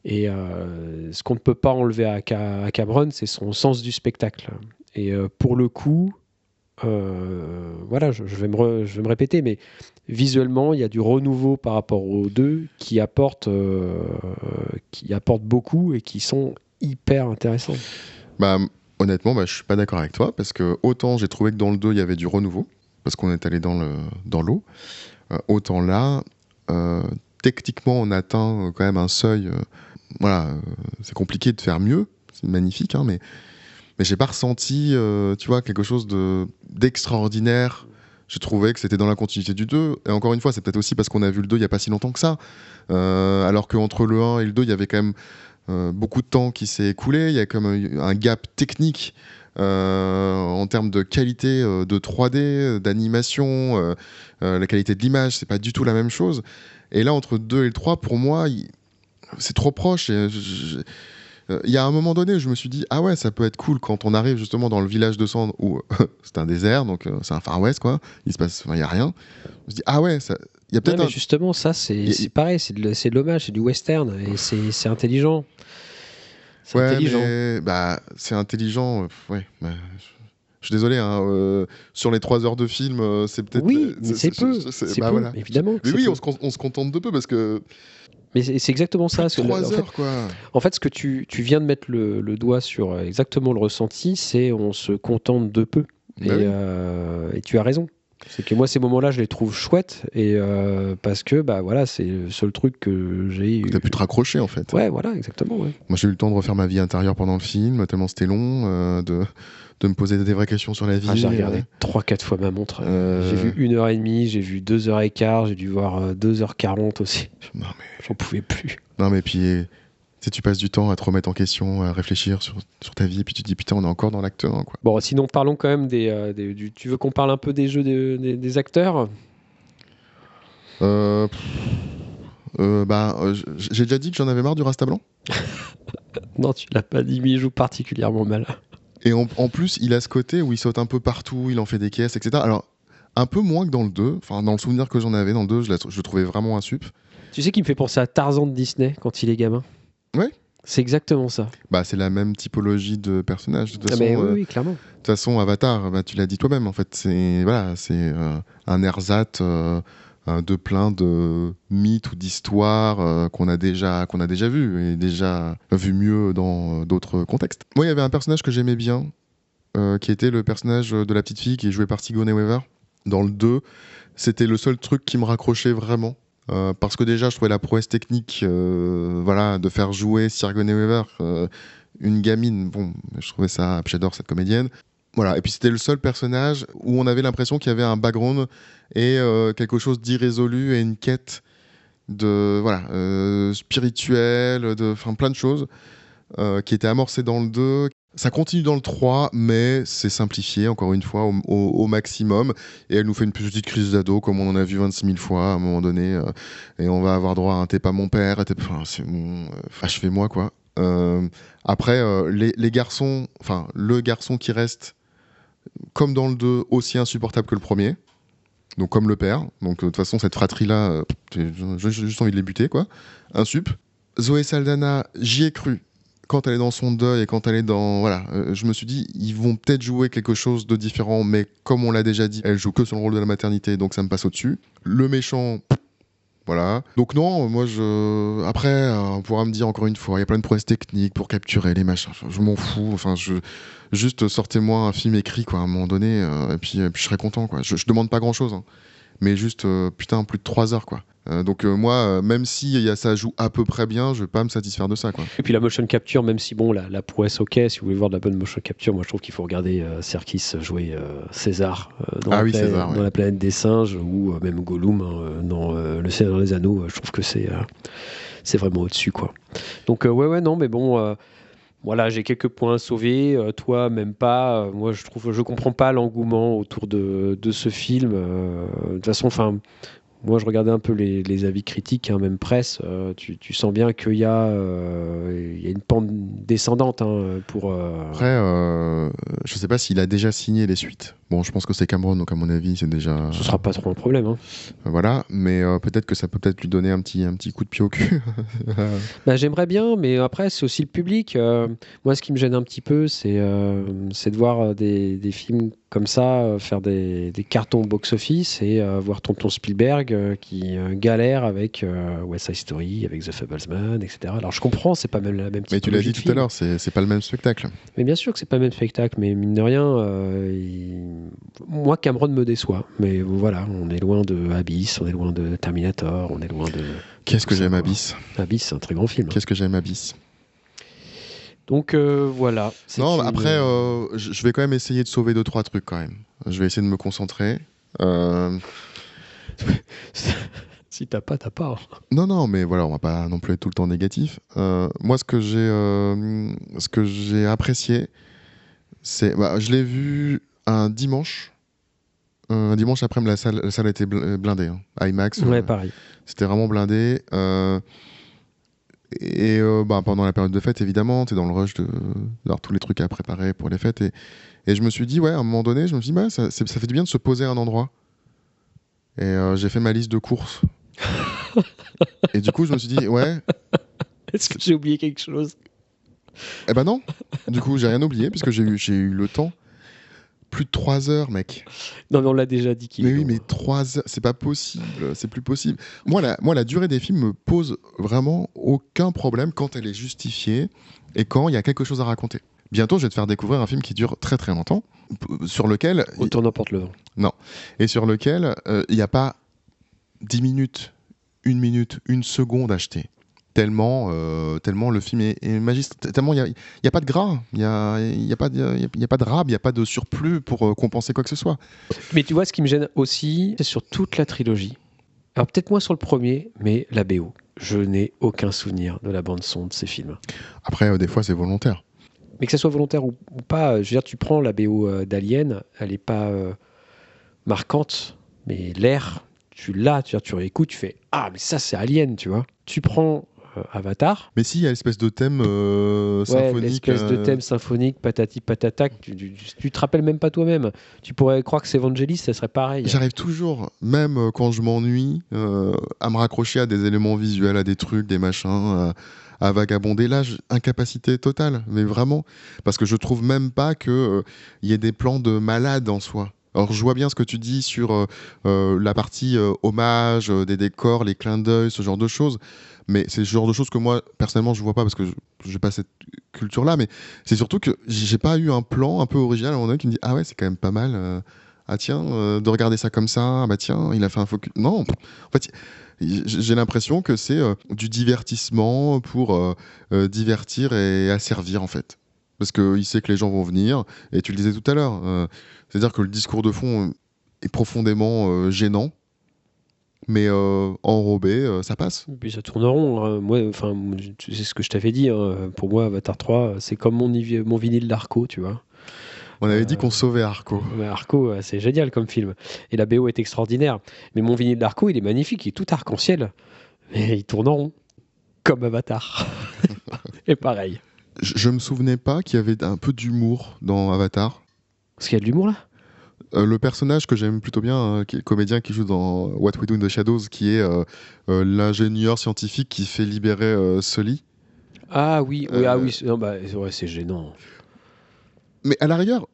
ce qu'on ne peut pas enlever à Cameron, c'est son sens du spectacle. Et pour le coup, voilà, je vais me répéter, mais visuellement, il y a du renouveau par rapport aux deux qui apportent beaucoup et qui sont hyper intéressants. Bah, honnêtement, bah, je suis pas d'accord avec toi, parce que autant j'ai trouvé que dans le 2, il y avait du renouveau, parce qu'on est allé dans l'eau, autant là, techniquement, on atteint quand même un seuil. Voilà, c'est compliqué de faire mieux, c'est magnifique, hein, mais j'ai pas ressenti, tu vois, quelque chose d'extraordinaire. Je trouvais que c'était dans la continuité du 2. Et encore une fois, c'est peut-être aussi parce qu'on a vu le 2 il y a pas si longtemps que ça. Alors qu'entre le 1 et le 2, il y avait quand même beaucoup de temps qui s'est écoulé. Il y a comme un gap technique en termes de qualité de 3D, d'animation, la qualité de l'image, c'est pas du tout la même chose. Et là, entre le 2 et le 3, pour moi, c'est trop proche. Il y a un moment donné où je me suis dit, ah ouais, ça peut être cool quand on arrive justement dans le village de Cendres où c'est un désert, donc c'est un Far West, quoi. Il y a rien. Je me suis dit, ah ouais, il y a peut-être Mais justement, ça, c'est pareil, c'est de l'hommage, c'est du western, et c'est intelligent. C'est ouais, intelligent. mais bah, c'est intelligent. Ouais, bah, je suis désolé, hein, sur les 3 heures de film, c'est peut-être. Oui, mais c'est peu. C'est bah peu, voilà. évidemment. Mais C'est oui, peu. on se contente de peu parce que. Mais c'est exactement ça. Plus de 3 heures, quoi. En fait, ce que tu viens de mettre le doigt sur exactement le ressenti, c'est on se contente de peu. Bah oui. Et tu as raison. C'est que moi, ces moments-là, je les trouve chouettes, et parce que bah voilà, c'est le seul truc que j'ai. T'as pu te raccrocher en fait. Ouais, voilà, exactement. Ouais. Moi j'ai eu le temps de refaire ma vie intérieure pendant le film, tellement c'était long, de me poser des vraies questions sur la vie. J'ai regardé 3-4 fois ma montre. J'ai vu 1h30, j'ai vu 2h15, j'ai dû voir 2h40 aussi. Non mais... J'en pouvais plus. Non mais puis... Tu passes du temps à te remettre en question, à réfléchir sur ta vie, et puis tu te dis putain, on est encore dans l'acte 1, quoi. Bon, sinon, parlons quand même tu veux qu'on parle un peu des jeux des acteurs? J'ai déjà dit que j'en avais marre du Rasta blanc. Non, tu l'as pas dit, mais il joue particulièrement mal. Et en plus, il a ce côté où il saute un peu partout, il en fait des caisses, etc. Alors, un peu moins que dans le 2. Enfin, dans le souvenir que j'en avais, dans le 2, je le trouvais vraiment un sup. Tu sais qu'il me fait penser à Tarzan de Disney quand il est gamin? Ouais. C'est exactement ça. Bah, c'est la même typologie de personnage. De toute façon, oui, clairement. De toute façon, Avatar, tu l'as dit toi-même, en fait, c'est un ersatz de plein de mythes ou d'histoires qu'on a déjà vu, et déjà vu mieux dans d'autres contextes. Moi, il y avait un personnage que j'aimais bien, qui était le personnage de la petite fille qui est jouée par Sigourney Weaver. Dans le 2, c'était le seul truc qui me raccrochait vraiment. Parce que déjà, je trouvais la prouesse technique de faire jouer Sigourney Weaver, une gamine. Bon, je trouvais ça... J'adore cette comédienne. Voilà. Et puis, c'était le seul personnage où on avait l'impression qu'il y avait un background et quelque chose d'irrésolu et une quête spirituelle, plein de choses qui étaient amorcées dans le 2. Ça continue dans le 3, mais c'est simplifié, encore une fois, au maximum. Et elle nous fait une petite crise d'ado, comme on en a vu 26 000 fois à un moment donné. Et on va avoir droit à un « t'es pas mon père », c'est bon, achevez-moi, quoi. Après, les garçons, le garçon qui reste, comme dans le 2, aussi insupportable que le premier. Donc, comme le père. Donc, de toute façon, cette fratrie-là, j'ai juste envie de les buter, quoi. Un sup. Zoé Saldana, j'y ai cru. Quand elle est dans son deuil et quand elle est dans... je me suis dit, ils vont peut-être jouer quelque chose de différent, mais comme on l'a déjà dit, elle joue que sur le rôle de la maternité, donc ça me passe au-dessus. Le méchant, voilà. Donc non, moi, après, on pourra me dire encore une fois, il y a plein de prouesses techniques pour capturer les machins. Je m'en fous. Juste sortez-moi un film écrit, quoi, à un moment donné, et puis je serai content, quoi. Je demande pas grand-chose, hein. Mais juste, putain, plus de 3 heures, quoi. Donc moi, même si ça joue à peu près bien, je vais pas me satisfaire de ça, quoi. Et puis la motion capture, même si bon, la prouesse, ok, si vous voulez voir de la bonne motion capture, moi je trouve qu'il faut regarder Serkis jouer César dans la planète des singes, ou même Gollum dans Le Seigneur des Anneaux. Je trouve que c'est vraiment au-dessus, quoi. Donc ouais, non, mais bon... Voilà, j'ai quelques points à sauver. Toi, même pas. Moi, je comprends pas l'engouement autour de ce film. De toute façon, moi, je regardais un peu les avis critiques, même presse. Tu sens bien qu'il y a une pente descendante pour. Après, je sais pas s'il a déjà signé les suites. Bon, je pense que c'est Cameron, donc à mon avis, c'est déjà. Ce sera pas trop un problème. Voilà, mais peut-être que ça peut peut-être lui donner un petit coup de pied au cul. J'aimerais bien, mais après, c'est aussi le public. Moi, ce qui me gêne un petit peu, c'est de voir des films comme ça faire des cartons box-office et voir tonton Spielberg qui galère avec West Side Story, avec The Fablesman, etc. Alors, je comprends, c'est pas même la même typologie. Mais tu l'as dit tout à l'heure, c'est pas le même spectacle. Mais bien sûr que c'est pas le même spectacle, mais mine de rien, moi, Cameron me déçoit. Mais voilà, on est loin de Abyss, on est loin de Terminator, on est loin de... Qu'est-ce que j'aime Abyss ? Abyss, c'est un très grand film. Qu'est-ce que j'aime Abyss ? Donc voilà. Non, après, je vais quand même essayer de sauver 2-3 trucs quand même. Je vais essayer de me concentrer. Si t'as pas, t'as pas. Non, mais voilà, on va pas non plus être tout le temps négatif. Moi, ce que j'ai apprécié, c'est, je l'ai vu un dimanche. Un dimanche après, la salle était blindée. IMAX. Ouais, pareil. C'était vraiment blindé. Et pendant la période de fête, évidemment, t'es dans le rush d'avoir tous les trucs à préparer pour les fêtes. Et je me suis dit, ouais, à un moment donné, je me suis dit, ça fait du bien de se poser à un endroit. Et j'ai fait ma liste de courses. Et du coup, je me suis dit, ouais. Est-ce que j'ai oublié quelque chose ? Eh ben non. Du coup, j'ai rien oublié, puisque j'ai eu le temps. Plus de 3 heures, mec. Non, mais on l'a déjà dit qu'il Mais oui, mais 3 heures, c'est pas possible, c'est plus possible. Moi, la durée des films me pose vraiment aucun problème quand elle est justifiée et quand il y a quelque chose à raconter. Bientôt, je vais te faire découvrir un film qui dure très très longtemps, sur lequel... Autant n'emporte le vent. Non. Et sur lequel il n'y a pas 10 minutes, 1 minute, 1 seconde achetée. Tellement le film est magistral. Tellement il y a pas de gras, il y a pas de rab, il n'y a pas de surplus pour compenser quoi que ce soit. Mais tu vois, ce qui me gêne aussi, c'est sur toute la trilogie. Alors peut-être moins sur le premier, mais la BO. Je n'ai aucun souvenir de la bande-son de ces films. Après, des fois, c'est volontaire. Mais que ça soit volontaire ou pas, je veux dire, tu prends la BO d'Alien, elle n'est pas marquante, mais l'air, tu l'as, tu réécoutes, tu fais « Ah, mais ça, c'est Alien », tu vois. Tu prends Avatar. Mais si, il y a l'espèce de thème symphonique. L'espèce de thème symphonique, patati patatac, tu te rappelles même pas toi-même. Tu pourrais croire que c'est Vangelis, ça serait pareil. J'arrive toujours, même quand je m'ennuie, à me raccrocher à des éléments visuels, à des trucs, des machins, à vagabonder. Là, incapacité totale, mais vraiment. Parce que je trouve même pas qu'il y ait des plans de malade en soi. Alors, je vois bien ce que tu dis sur la partie hommage, des décors, les clins d'œil, ce genre de choses. Mais c'est ce genre de choses que moi, personnellement, je vois pas parce que je n'ai pas cette culture-là. Mais c'est surtout que j'ai pas eu un plan un peu original à un moment donné qui me dit « Ah ouais, c'est quand même pas mal. Ah tiens, de regarder ça comme ça. Ah bah tiens, il a fait un focus. » Non, en fait, j'ai l'impression que c'est du divertissement pour divertir et asservir, en fait. Parce qu'il sait que les gens vont venir. Et tu le disais tout à l'heure. C'est-à-dire que le discours de fond est profondément gênant. Mais enrobé, ça passe. Et puis ça tourne rond. Hein. Moi, c'est ce que je t'avais dit. Hein. Pour moi, Avatar 3, c'est comme mon vinyle d'Arco, tu vois. On avait dit qu'on sauvait Arco. Arco, c'est génial comme film. Et la BO est extraordinaire. Mais mon vinyle d'Arco, il est magnifique, il est tout arc-en-ciel. Mais il tourne en rond. Comme Avatar. Et pareil. Je me souvenais pas qu'il y avait un peu d'humour dans Avatar. Parce qu'il y a de l'humour là. Le personnage que j'aime plutôt bien, qui est le comédien qui joue dans What We Do in the Shadows, qui est l'ingénieur scientifique qui fait libérer Sully. Ah oui, non, ouais, c'est gênant. Mais à la rigueur,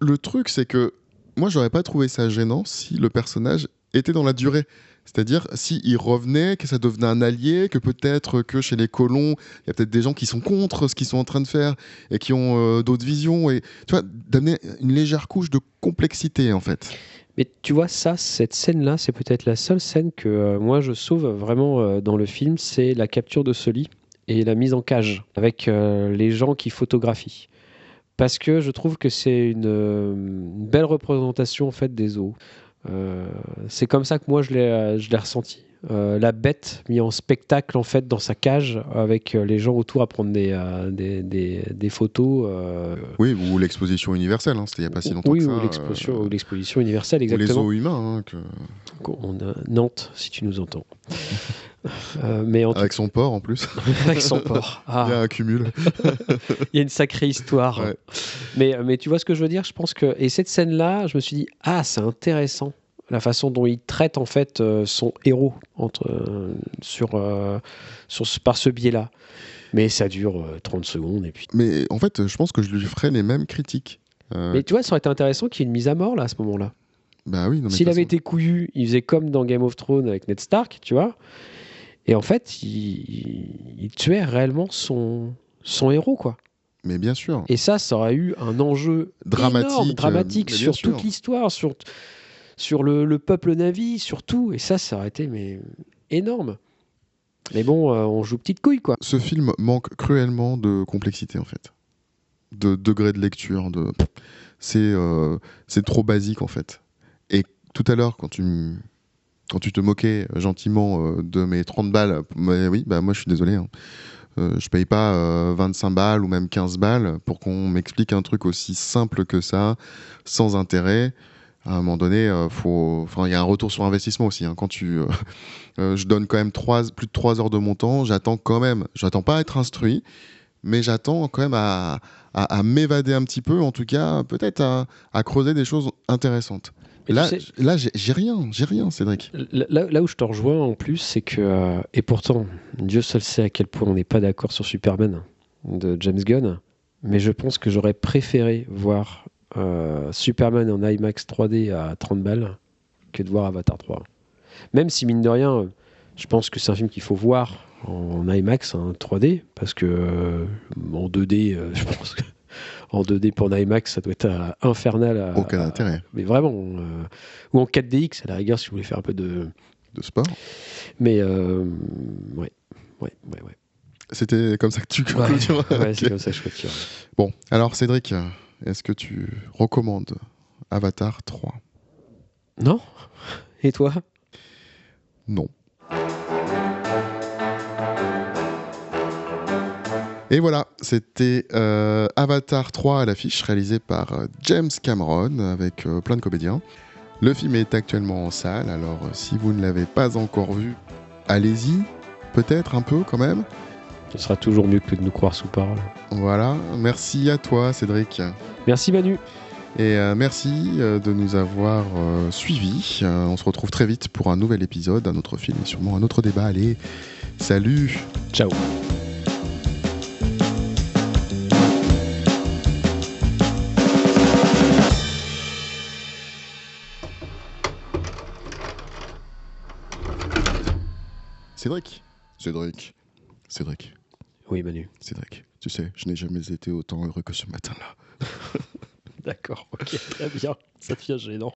le truc, c'est que moi, j'aurais pas trouvé ça gênant si le personnage était dans la durée. C'est-à-dire, s'il revenait, que ça devenait un allié, que peut-être que chez les colons, il y a peut-être des gens qui sont contre ce qu'ils sont en train de faire et qui ont d'autres visions. Et tu vois, d'amener une légère couche de complexité, en fait. Mais tu vois, cette scène-là, c'est peut-être la seule scène que moi je sauve vraiment dans le film, c'est la capture de Sully et la mise en cage avec les gens qui photographient. Parce que je trouve que c'est une belle représentation en fait des zoos. C'est comme ça que moi je l'ai ressenti. La bête mis en spectacle en fait dans sa cage avec les gens autour à prendre des photos. Oui, ou l'exposition universelle, hein, c'était il n'y a pas si longtemps que ça. Oui, ou l'exposition universelle, exactement. Ou les zoos humains. Nantes, si tu nous entends. Avec son port en plus. Avec son port. Il y a un cumul. Il y a une sacrée histoire. Ouais. Mais tu vois ce que je veux dire? Je pense que... Et cette scène-là, je me suis dit, c'est intéressant. La façon dont il traite en fait son héros par ce biais-là. Mais ça dure 30 secondes et puis... Mais en fait, je pense que je lui ferais les mêmes critiques. Mais tu vois, ça aurait été intéressant qu'il y ait une mise à mort là à ce moment-là. Bah oui, s'il avait été couillu, il faisait comme dans Game of Thrones avec Ned Stark, tu vois. Et en fait, il tuait réellement son héros, quoi. Mais bien sûr. Et ça aurait eu un enjeu dramatique sur toute l'histoire, sur le peuple Na'vi, sur tout. Et ça aurait été énorme. Mais bon, on joue petite couille, quoi. Ce film manque cruellement de complexité, en fait. De degré de lecture. C'est trop basique, en fait. Et tout à l'heure, quand tu te moquais gentiment de mes 30 balles, oui, bah moi je suis désolé. Hein. Je paye pas 25 balles ou même 15 balles pour qu'on m'explique un truc aussi simple que ça, sans intérêt. À un moment donné, il y a un retour sur investissement aussi. Hein. Quand je donne quand même plus de 3 heures de mon temps, j'attends pas à être instruit, mais j'attends quand même à m'évader un petit peu, en tout cas, peut-être à creuser des choses intéressantes. Là, j'ai rien, Cédric. Là où je te rejoins en plus, c'est que, et pourtant, Dieu seul sait à quel point on n'est pas d'accord sur Superman de James Gunn, mais je pense que j'aurais préféré voir Superman en IMAX 3D à 30 balles que de voir Avatar 3. Même si, mine de rien, je pense que c'est un film qu'il faut voir en IMAX, 3D, parce que en 2D, je pense que en 2D pour un IMAX, ça doit être infernal. Aucun intérêt. Mais vraiment. Ou en 4DX, à la rigueur, si vous voulez faire un peu de sport. Mais ouais. C'était comme ça que tu clôturais. Ouais, c'est comme ça que je clôture. Bon, alors Cédric, est-ce que tu recommandes Avatar 3 ? Non ? Et toi ? Non. Et voilà, c'était Avatar 3 à l'affiche, réalisé par James Cameron, avec plein de comédiens. Le film est actuellement en salle, alors si vous ne l'avez pas encore vu, allez-y, peut-être un peu quand même. Ce sera toujours mieux que de nous croire sous parole. Voilà, merci à toi Cédric. Merci Manu. Et merci de nous avoir suivis. On se retrouve très vite pour un nouvel épisode, un autre film et sûrement un autre débat. Allez, salut. Ciao. Cédric. Oui, Manu. Cédric, tu sais, je n'ai jamais été autant heureux que ce matin-là. D'accord, ok, très bien. Ça devient gênant.